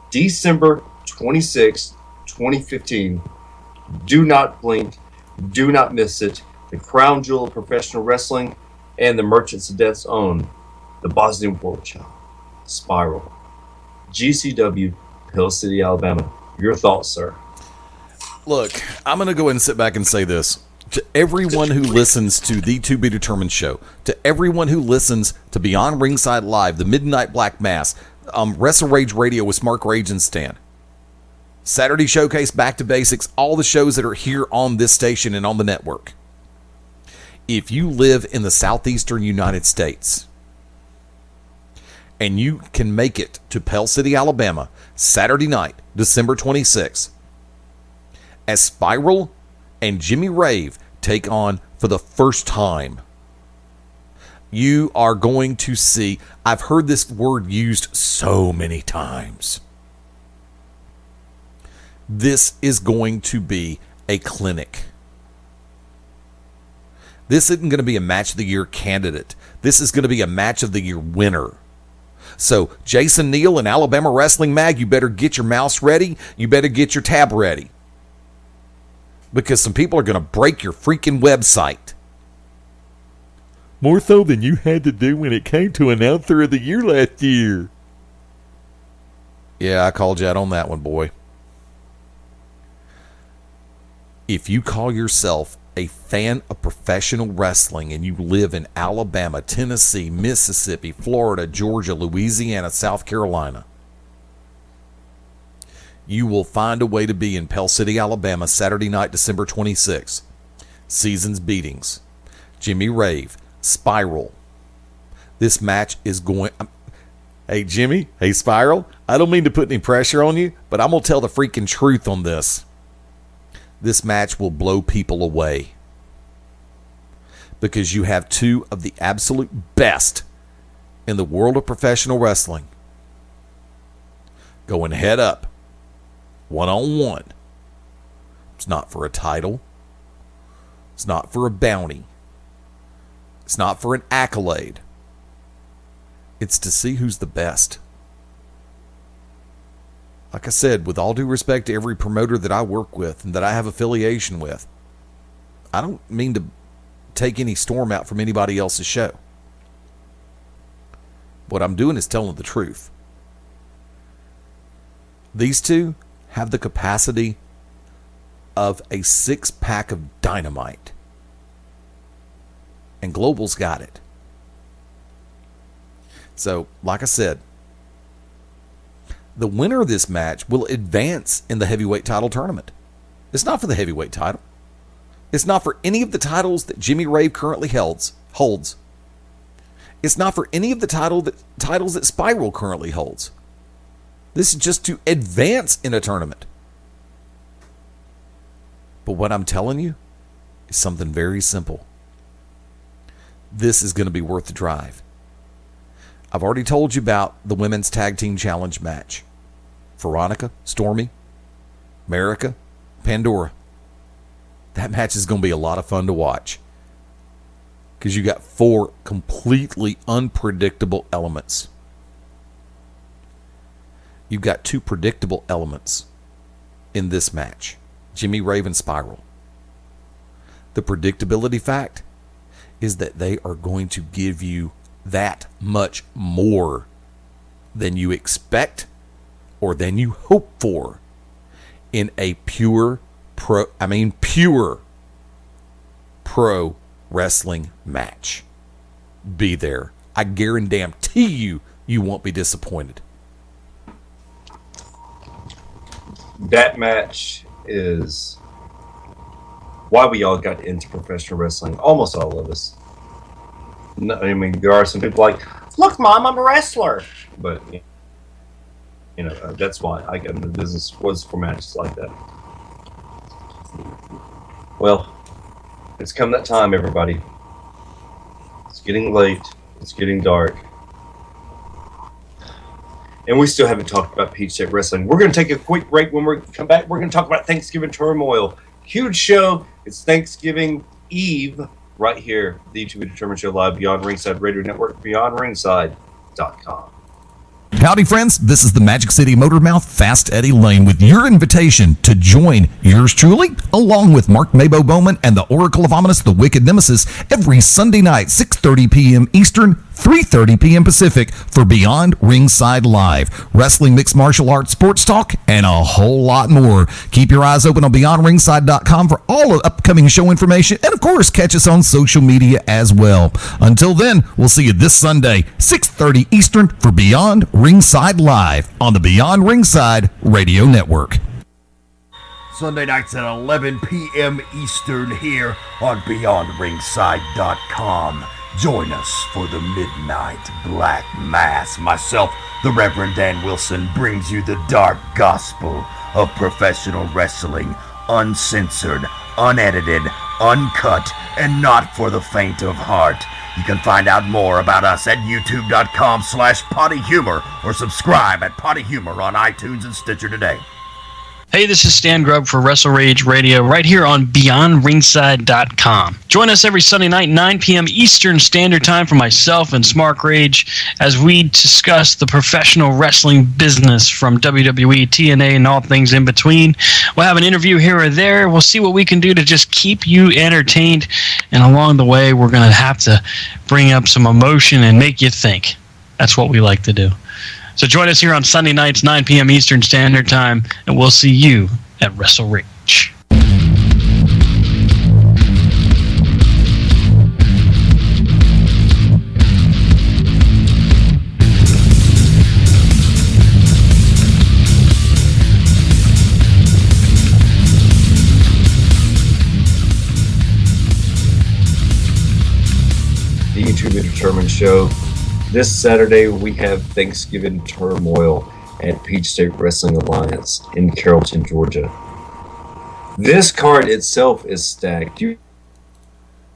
December 26, 2015. Do not blink. Do not miss it. The crown jewel of professional wrestling and the Merchants of Death's own, the Bosnian World Child, Spiral. GCW, Hill City, Alabama. Your thoughts, sir? Look, I'm going to go ahead and sit back and say this. To everyone who listens to the To Be Determined show, to everyone who listens to Beyond Ringside Live, the Midnight Black Mass, Wrestle Rage Radio with Smart Rage and Stan, Saturday Showcase, Back to Basics, all the shows that are here on this station and on the network. If you live in the southeastern United States and you can make it to Pell City, Alabama, Saturday night, December 26th, as Spiral and Jimmy Rave take on for the first time, you are going to see, I've heard this word used so many times, this is going to be a clinic. This isn't going to be a match of the year candidate. This is going to be a match of the year winner. So, Jason Neal and Alabama Wrestling Mag, you better get your mouse ready. You better get your tab ready. Because some people are going to break your freaking website. More so than you had to do when it came to Announcer of the Year last year. Yeah, I called you out on that one, boy. If you call yourself a fan of professional wrestling and you live in Alabama, Tennessee, Mississippi, Florida, Georgia, Louisiana, South Carolina, you will find a way to be in Pell City, Alabama, Saturday night, December 26th. Seasons Beatings, Jimmy Rave, Spiral. This match is going... Hey, Jimmy. Hey, Spiral. I don't mean to put any pressure on you, but I'm going to tell the freaking truth on this. This match will blow people away because you have two of the absolute best in the world of professional wrestling going head up, one-on-one. It's not for a title. It's not for a bounty. It's not for an accolade. It's to see who's the best. Like I said, with all due respect to every promoter that I work with and that I have affiliation with, I don't mean to take any storm out from anybody else's show. What I'm doing is telling the truth. These two have the capacity of a 6-pack of dynamite. And Global's got it. So, like I said, the winner of this match will advance in the heavyweight title tournament. It's not for the heavyweight title. It's not for any of the titles that Jimmy Rave currently holds. It's not for any of the titles that Spiral currently holds. This is just to advance in a tournament. But what I'm telling you is something very simple. This is going to be worth the drive. I've already told you about the Women's Tag Team Challenge match. Veronica, Stormy, America, Pandora. That match is going to be a lot of fun to watch. Because you got 4 completely unpredictable elements. You've got 2 predictable elements in this match. Jimmy Rave and Spiral. The predictability fact is that they are going to give you that much more than you expect or than you hope for in a pure pro wrestling match. Be there. I guarantee you won't be disappointed. that match is why we all got into professional wrestling. Almost all of us. No, I mean, there are some people like, look, Mom, I'm a wrestler. But, that's why I got into the business, was for matches like that. Well, it's come that time, everybody. It's getting late. It's getting dark. And we still haven't talked about Peach State Wrestling. We're going to take a quick break. When we come back, we're going to talk about Thanksgiving turmoil. Huge show. It's Thanksgiving Eve right here. The To Be Determined Show live, Beyond Ringside Radio Network, BeyondRingside.com. Howdy, friends. This is the Magic City Motor Mouth, Fast Eddie Layne, with your invitation to join yours truly, along with Mark Mabo Bowman and the Oracle of Ominous, the Wicked Nemesis, every Sunday night, 6:30 p.m. Eastern, 3:30 p.m. Pacific, for Beyond Ringside Live. Wrestling, mixed martial arts, sports talk, and a whole lot more. Keep your eyes open on BeyondRingside.com for all of upcoming show information, and of course, catch us on social media as well. Until then, we'll see you this Sunday, 6:30 Eastern, for Beyond Ringside Live on the Beyond Ringside Radio Network. Sunday nights at 11 p.m. Eastern here on BeyondRingside.com. Join us for the Midnight Black Mass. Myself, the Reverend Dan Wilson, brings you the dark gospel of professional wrestling, uncensored, unedited, uncut, and not for the faint of heart. You can find out more about us at youtube.com/pottyhumor or subscribe at Potty Humor on iTunes and Stitcher today. Hey, this is Stan Grubb for Wrestle Rage Radio right here on BeyondRingside.com. Join us every Sunday night, 9 p.m. Eastern Standard Time for myself and Smart Rage as we discuss the professional wrestling business from WWE, TNA, and all things in between. We'll have an interview here or there. We'll see what we can do to just keep you entertained. And along the way, we're going to have to bring up some emotion and make you think. That's what we like to do. So join us here on Sunday nights, 9 p.m. Eastern Standard Time, and we'll see you at Wrestle Rage. The To Be Determined Show. This Saturday, we have Thanksgiving turmoil at Peach State Wrestling Alliance in Carrollton, Georgia. This card itself is stacked. You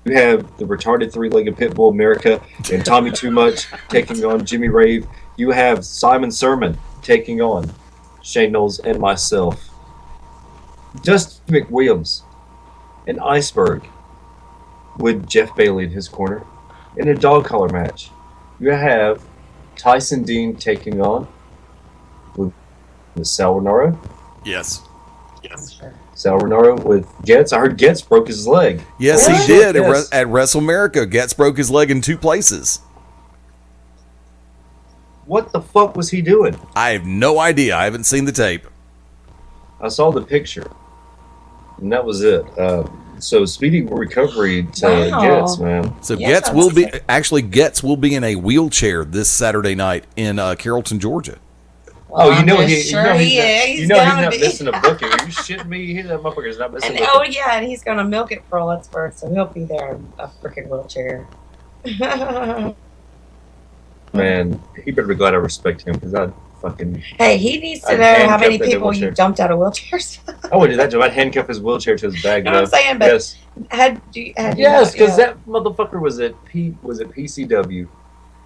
have the retarded three-legged pit bull America and Tommy Too Much taking on Jimmy Rave. You have Simon Sermon taking on Shane Knowles and myself. Dusty MacWilliams and Iceberg with Jeff Bailey in his corner in a dog collar match. You have Tyson Dean taking on with Sal Renaro. Yes. Sal Renaro with Getz. I heard Getz broke his leg. Yes, he did. Yes. At WrestleMerica, Getz broke his leg in 2 places. What the fuck was he doing? I have no idea. I haven't seen the tape. I saw the picture, and that was it. So speedy recovery to Getz, man. So Getz will be in a wheelchair this Saturday night in Carrollton, Georgia. Well, he's not missing a booking. Are you shitting me? That motherfucker's not missing a booking. Oh yeah, and he's gonna milk it for all it's worth, so he'll be there in a freaking wheelchair. Man, he better be glad I respect him because I'd fucking. Hey, he needs to know how many people you dumped out of wheelchairs. I would do that. I'd handcuff his wheelchair to his bag. You know what I'm saying? But yes, yes, because that motherfucker was at PCW,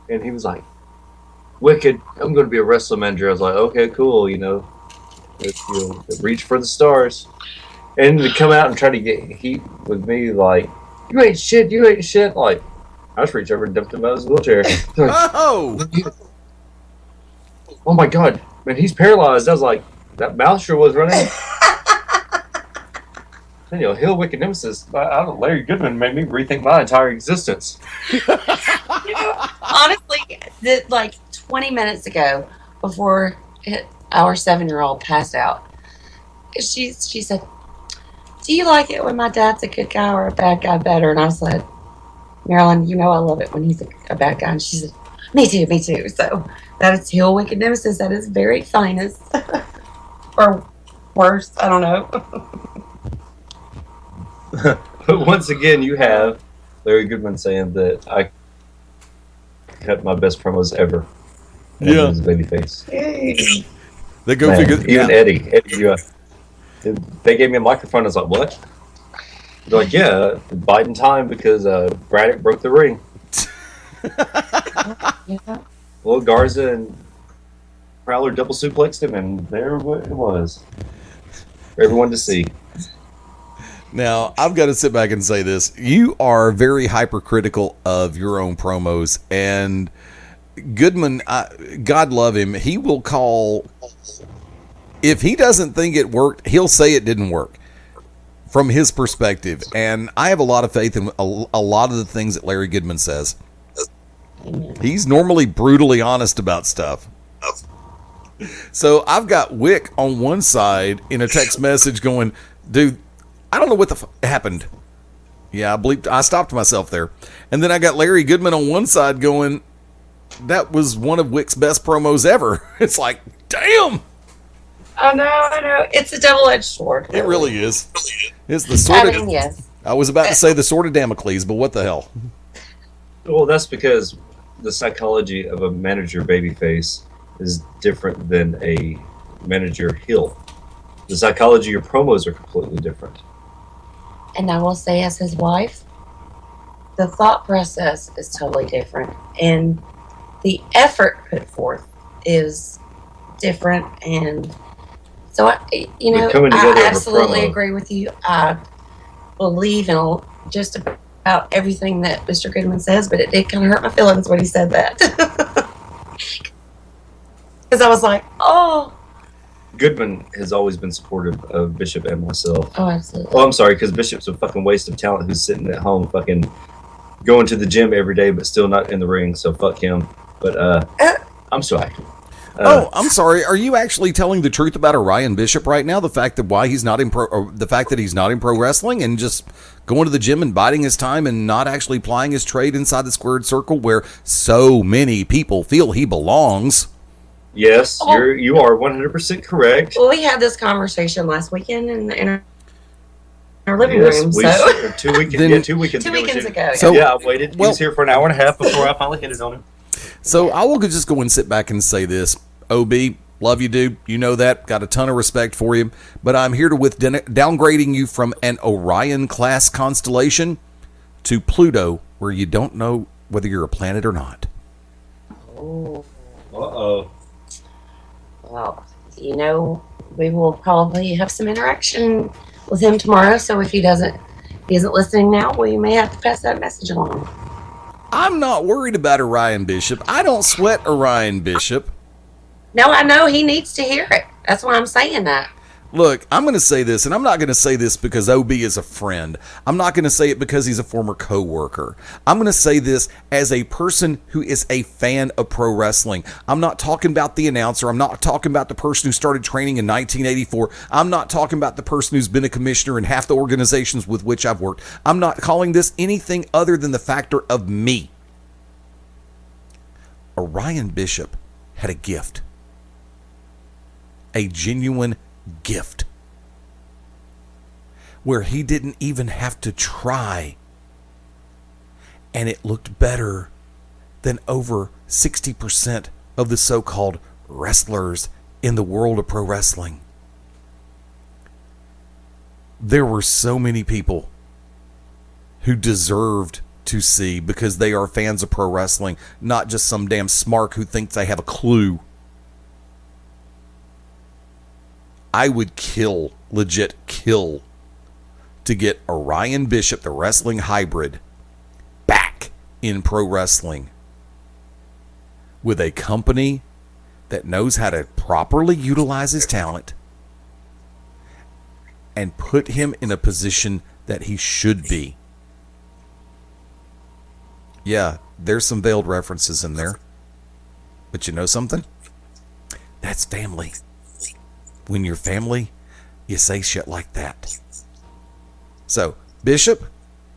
and he was like, "Wicked, I'm going to be a wrestling manager." I was like, "Okay, cool." Reach for the stars, and to come out and try to get heat with me, like, "You ain't shit. You ain't shit." Like, I just reached over and dumped him out of his wheelchair. Oh my god, man, he's paralyzed. I was like, that mouth sure was running. And Hill Wicked Nemesis, Larry Goodman made me rethink my entire existence. Honestly, like 20 minutes ago, before our 7-year-old passed out, she said, "Do you like it when my dad's a good guy or a bad guy better?" And I was like, "Marilyn, I love it when he's a bad guy." And she said, me too. So that is Hill Wicked Nemesis at his very finest. Or worse. I don't know. But once again, you have Larry Goodman saying that I cut my best promos ever. Yeah. His babyface. They go figure. Even Eddie, they gave me a microphone. I was like, what? They're like, yeah, biding time because Braddock broke the ring. Yeah. Well, Garza and Prowler double suplexed him, and there it was for everyone to see. Now, I've got to sit back and say this. You are very hypercritical of your own promos, and Goodman, God love him, he will call, if he doesn't think it worked, he'll say it didn't work from his perspective. And I have a lot of faith in a lot of the things that Larry Goodman says. He's normally brutally honest about stuff. So I've got Wick on one side in a text message going, dude, I don't know what the happened. Yeah, I stopped myself there. And then I got Larry Goodman on one side going, that was one of Wick's best promos ever. It's like, damn. I know. It's a double-edged sword. It really is. It's the sword of, yes. I was about to say the sword of Damocles, but what the hell? Well, that's because the psychology of a manager babyface is different than a manager heel. The psychology of your promos are completely different. And I will say, as his wife, the thought process is totally different. And the effort put forth is different. And so, I absolutely agree with you. I believe in just about everything that Mr. Goodman says, but it did kind of hurt my feelings when he said that. Because I was like, oh. Goodman has always been supportive of Bishop and myself. Oh, absolutely. Well, I'm sorry, because Bishop's a fucking waste of talent who's sitting at home fucking going to the gym every day but still not in the ring, so fuck him. But I'm sorry. I'm sorry. Are you actually telling the truth about Orion Bishop right now? The fact that he's not in pro wrestling and just going to the gym and biding his time and not actually plying his trade inside the squared circle where so many people feel he belongs. Yes, you are 100% correct. Well, we had this conversation last weekend in our living room. So. 2 weekends ago. So, I waited. He was here for an hour and a half before I finally hit it on him. So I will just go and sit back and say this. OB, love you, dude. You know that. Got a ton of respect for you. But I'm here with downgrading you from an Orion-class constellation to Pluto, where you don't know whether you're a planet or not. Oh. Uh-oh. Well, we will probably have some interaction with him tomorrow. So if he isn't listening now, we may have to pass that message along. I'm not worried about Orion Bishop. I don't sweat Orion Bishop. No, I know he needs to hear it. That's why I'm saying that. Look, I'm going to say this, and I'm not going to say this because OB is a friend. I'm not going to say it because he's a former co-worker. I'm going to say this as a person who is a fan of pro wrestling. I'm not talking about the announcer. I'm not talking about the person who started training in 1984. I'm not talking about the person who's been a commissioner in half the organizations with which I've worked. I'm not calling this anything other than the factor of me. Orion Bishop had a gift. A genuine gift where he didn't even have to try, and it looked better than over 60% of the so-called wrestlers in the world of pro wrestling. There were so many people who deserved to see because they are fans of pro wrestling, not just some damn smark who thinks they have a clue. I would legit kill, to get Orion Bishop, the wrestling hybrid, back in pro wrestling with a company that knows how to properly utilize his talent and put him in a position that he should be. Yeah, there's some veiled references in there. But you know something? That's family. When you're family, you say shit like that. So, Bishop,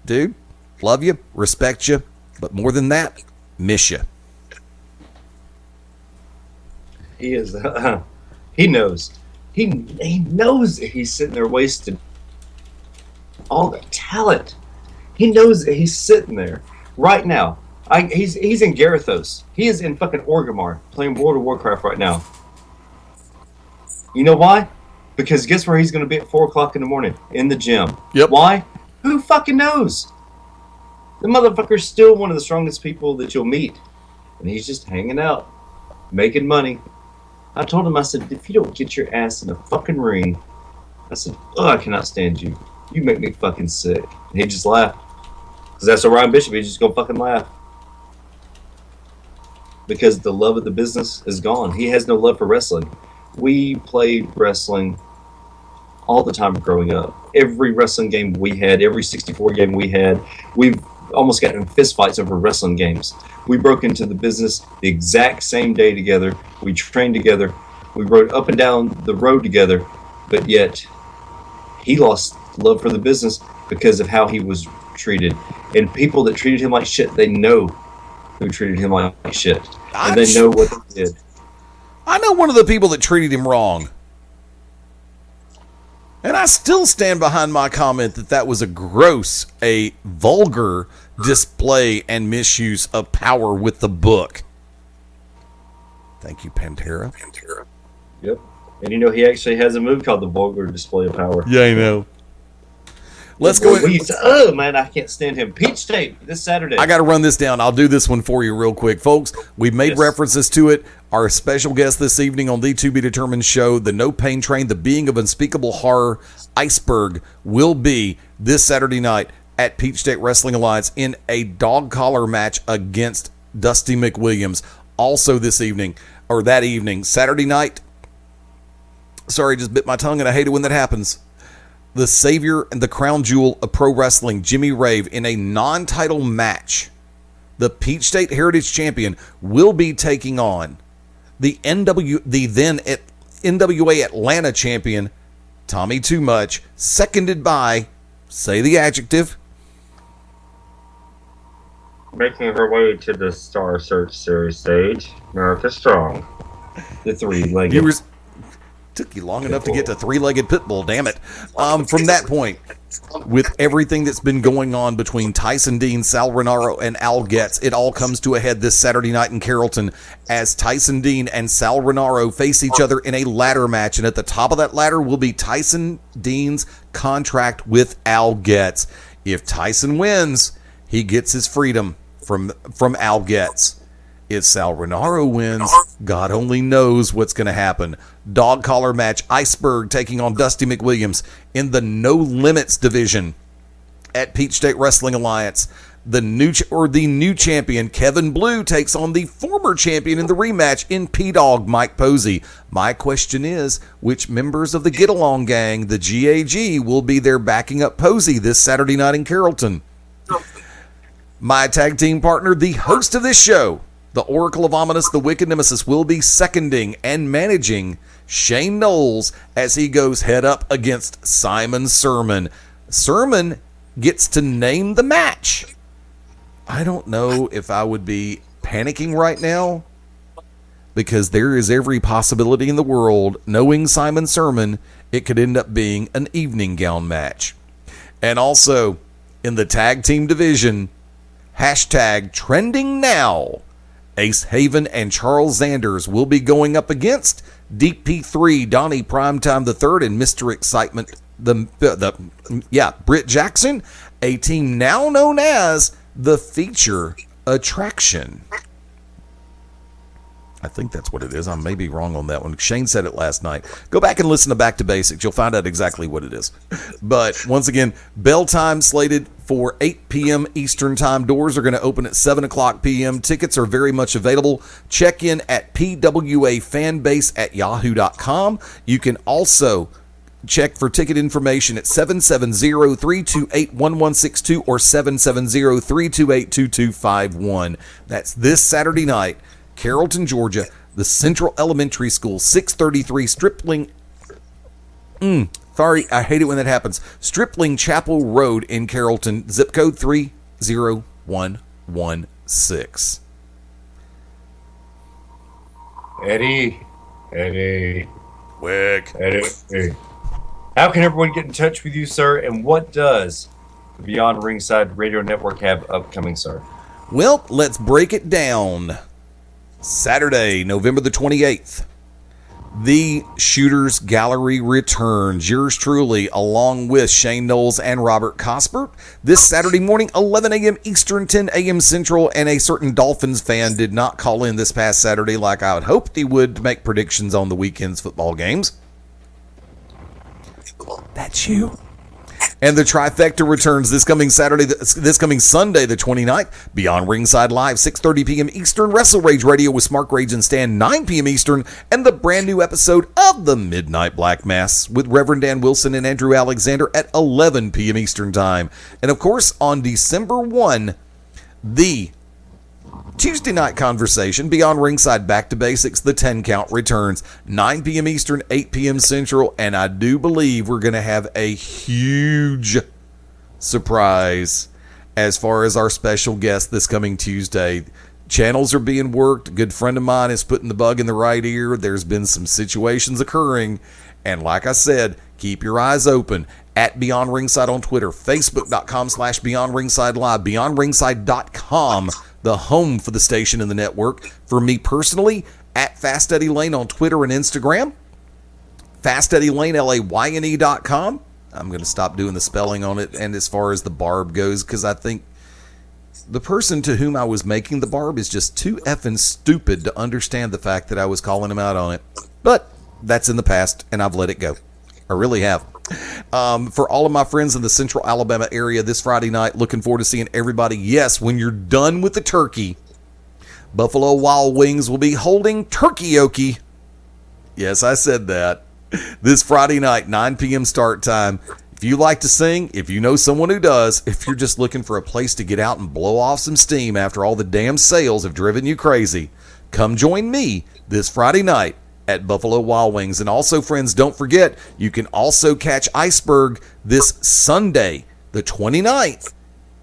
dude, love you, respect you, but more than that, miss you. He is. He knows. He knows that he's sitting there wasting all the talent. He knows that he's sitting there right now. He's in Garithos. He is in fucking Orgrimmar playing World of Warcraft right now. You know why? Because guess where he's going to be at 4 o'clock in the morning? In the gym. Yep. Why? Who fucking knows? The motherfucker's still one of the strongest people that you'll meet. And he's just hanging out, making money. I told him, I said, if you don't get your ass in the fucking ring, I said, I cannot stand you. You make me fucking sick. And he just laughed. Because that's Orion Bishop. He's just going to fucking laugh. Because the love of the business is gone. He has no love for wrestling. We played wrestling all the time growing up. Every wrestling game we had, every 64 game we had, we've almost got in fist fights over wrestling games. We broke into the business the exact same day together. We trained together. We rode up and down the road together. But yet, he lost love for the business because of how he was treated. And people that treated him like shit, they know who treated him like shit. And they know what they did. I know one of the people that treated him wrong. And I still stand behind my comment that was a vulgar display and misuse of power with the book. Thank you, Pantera. Yep. And you know, he actually has a move called the Vulgar Display of Power. Yeah, I know. Let's go. Oh, man, I can't stand him. Peach Tape this Saturday. I got to run this down. I'll do this one for you real quick. Folks, we've made references to it. Our special guest this evening on the To Be Determined show, the No Pain Train, the Being of Unspeakable Horror, Iceberg, will be this Saturday night at Peach State Wrestling Alliance in a dog collar match against Dusty MacWilliams. Also this evening, or that evening, Saturday night. Sorry, just bit my tongue and I hate it when that happens. The savior and the crown jewel of pro wrestling, Jimmy Rave, in a non-title match. The Peach State Heritage Champion will be taking on the then NWA Atlanta Champion, Tommy Too Much, seconded by, say the adjective. Making her way to the Star Search Series stage, America Strong. The three-legged. Took you long enough to get to three-legged pitbull, damn it. From that point, with everything that's been going on between Tyson Dean, Sal Renaro, and Al Getz, it all comes to a head this Saturday night in Carrollton as Tyson Dean and Sal Renaro face each other in a ladder match. And at the top of that ladder will be Tyson Dean's contract with Al Getz. If Tyson wins, he gets his freedom from Al Getz. If Sal Renaro wins, God only knows what's going to happen. Dog collar match, Iceberg taking on Dusty MacWilliams in the No Limits division at Peach State Wrestling Alliance. The new champion, Kevin Blue, takes on the former champion in the rematch in P-Dog, Mike Posey. My question is, which members of the Get Along Gang, the GAG, will be there backing up Posey this Saturday night in Carrollton? My tag team partner, the host of this show, the Oracle of Ominous, the Wicked Nemesis, will be seconding and managing Shane Knowles as he goes head up against Simon Sermon. Sermon gets to name the match. I don't know if I would be panicking right now because there is every possibility in the world, knowing Simon Sermon, it could end up being an evening gown match. And also, in the tag team division, hashtag trending now, Ace Haven and Charles Zanders will be going up against DP3, Donnie Primetime III, and Mr. Excitement, Britt Jackson, a team now known as the Feature Attraction. I think that's what it is. I may be wrong on that one. Shane said it last night. Go back and listen to Back to Basics. You'll find out exactly what it is. But once again, bell time slated for 8 p.m. Eastern Time. Doors are going to open at 7 o'clock p.m. Tickets are very much available. Check in at pwafanbase@yahoo.com. You can also check for ticket information at 770-328-1162 or 770-328-2251. That's this Saturday night. Carrollton, Georgia, the Central Elementary School, 633 Stripling. Sorry, I hate it when that happens. Stripling Chapel Road in Carrollton, zip code 30116. Eddie. Wick. Hey. How can everyone get in touch with you, sir? And what does the Beyond Ringside Radio Network have upcoming, sir? Well, let's break it down. Saturday, November the 28th. The Shooters Gallery returns. Yours truly, along with Shane Knowles and Robert Cosper. This Saturday morning, 11 a.m. Eastern, 10 a.m. Central, and a certain Dolphins fan did not call in this past Saturday like I had hoped he would to make predictions on the weekend's football games. That's you. And the trifecta returns this coming Sunday, the 29th. Beyond Ringside Live, 6:30 p.m. Eastern. Wrestle Rage Radio with Smart Rage and Stan, 9 p.m. Eastern. And the brand new episode of the Midnight Black Mass with Reverend Dan Wilson and Andrew Alexander at 11 p.m. Eastern Time. And of course, on December 1, the Tuesday night conversation, Beyond Ringside Back to Basics, the 10 count returns, 9 p.m. Eastern, 8 p.m. Central, and I do believe we're going to have a huge surprise as far as our special guest this coming Tuesday. Channels are being worked. A good friend of mine is putting the bug in the right ear. There's been some situations occurring, and like I said, keep your eyes open. At Beyond Ringside on Twitter, Facebook.com/Beyond Ringside Live, BeyondRingside.com, the home for the station and the network. For me personally, at Fast Eddie Layne on Twitter and Instagram, Fast Eddie Layne, LAYNE.com. I'm going to stop doing the spelling on it. And as far as the barb goes, because I think the person to whom I was making the barb is just too effing stupid to understand the fact that I was calling him out on it. But that's in the past, and I've let it go. I really have. For all of my friends in the Central Alabama area this Friday night, looking forward to seeing everybody. Yes, when you're done with the turkey, Buffalo Wild Wings will be holding Turkey-okie. Yes, I said that. This Friday night, 9 p.m. start time. If you like to sing, if you know someone who does, if you're just looking for a place to get out and blow off some steam after all the damn sales have driven you crazy, come join me this Friday night at Buffalo Wild Wings. And also, friends, don't forget, you can also catch Iceberg this Sunday, the 29th,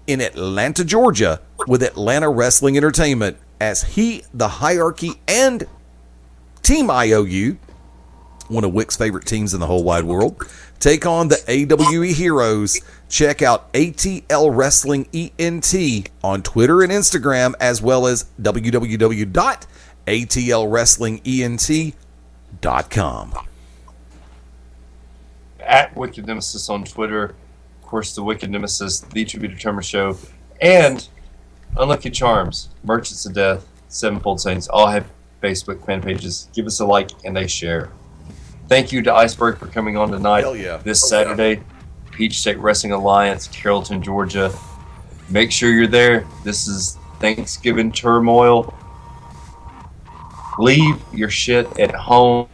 in Atlanta, Georgia, with Atlanta Wrestling Entertainment, as he, the Hierarchy, and Team IOU, one of Wick's favorite teams in the whole wide world, take on the AWE Heroes. Check out ATL Wrestling ENT on Twitter and Instagram, as well as www.atlwrestlingent.com. At Wicked Nemesis on Twitter, of course, the Wicked Nemesis, the To Be Determined Show, and Unlucky Charms, Merchants of Death, Sevenfold Saints, all have Facebook fan pages. Give us a like and a share. Thank you to Iceberg for coming on tonight. Hell yeah. This Saturday, Peach State Wrestling Alliance, Carrollton, Georgia. Make sure you're there. This is Thanksgiving turmoil. Leave your shit at home.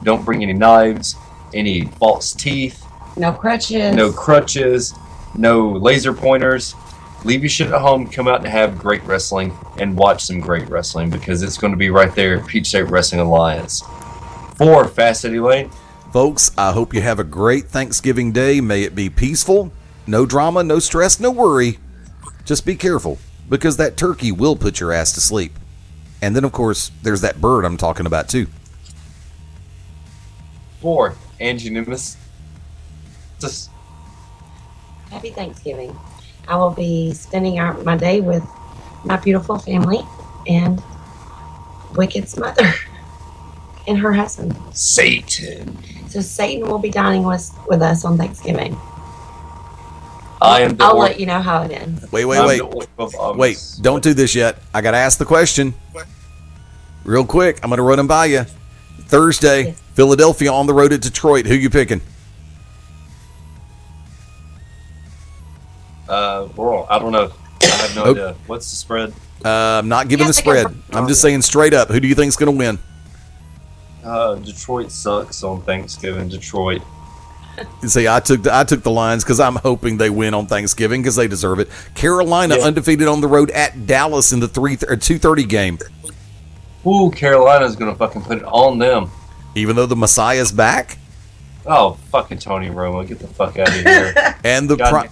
Don't bring any knives, any false teeth. No crutches. No crutches. No laser pointers. Leave your shit at home. Come out and have great wrestling and watch some great wrestling, because it's going to be right there at Peach State Wrestling Alliance. For Fast Eddie Layne. Folks, I hope you have a great Thanksgiving day. May it be peaceful. No drama, no stress, no worry. Just be careful, because that turkey will put your ass to sleep. And then, of course, there's that bird I'm talking about, too. For Angie Nemesis. Happy Thanksgiving. I will be spending my day with my beautiful family and Wicked's mother and her husband. Satan. So Satan will be dining with us on Thanksgiving. I'll let you know how it ends. Wait. Wait, don't do this yet. I got to ask the question. Real quick, I'm going to run them by you. Thursday, Yes. Philadelphia on the road at Detroit. Who you picking? I don't know. I have no idea. What's the spread? I'm not giving the Yes, I got spread. I'm just saying straight up. Who do you think's going to win? Detroit sucks on Thanksgiving. Detroit. See, I took the Lions because I'm hoping they win on Thanksgiving because they deserve it. Carolina undefeated on the road at Dallas in the 2:30 game. Ooh, Carolina's gonna fucking put it on them. Even though the Messiah's back. Oh, fucking Tony Romo, get the fuck out of here. And the I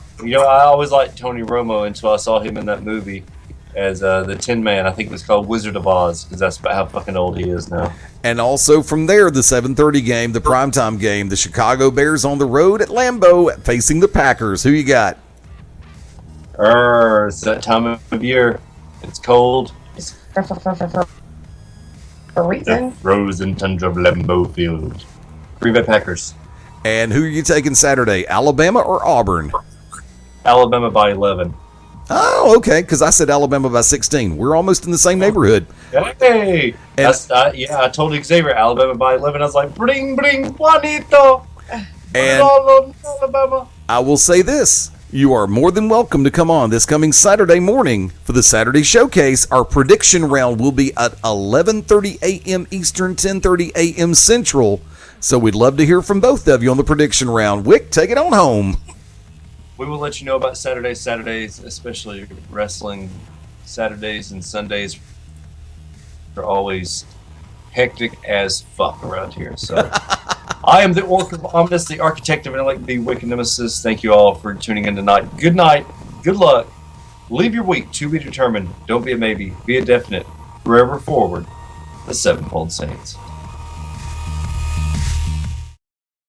always liked Tony Romo until I saw him in that movie. as the Tin Man. I think it was called Wizard of Oz, because that's about how fucking old he is now. And also from there, the 7:30 game, the primetime game, the Chicago Bears on the road at Lambeau facing the Packers. Who you got? It's that time of year. It's cold. For a reason. The frozen tundra of Lambeau Field. Green Bay Packers. And who are you taking Saturday, Alabama or Auburn? Alabama by 11. Oh, okay, because I said Alabama by 16. We're almost in the same neighborhood. Hey! I told Xavier Alabama by 11. I was like, bring, Juanito! And Alabama. I will say this. You are more than welcome to come on this coming Saturday morning for the Saturday Showcase. Our prediction round will be at 11:30 a.m. Eastern, 10:30 a.m. Central. So we'd love to hear from both of you on the prediction round. Wick, take it on home. We will let you know about Saturdays, especially wrestling. Saturdays and Sundays are always hectic as fuck around here. So I am the Orc of Ominous, the architect of intellect, the Wicked Nemesis. Thank you all for tuning in tonight. Good night. Good luck. Leave your week to be determined. Don't be a maybe. Be a definite. Forever forward. The Sevenfold Saints.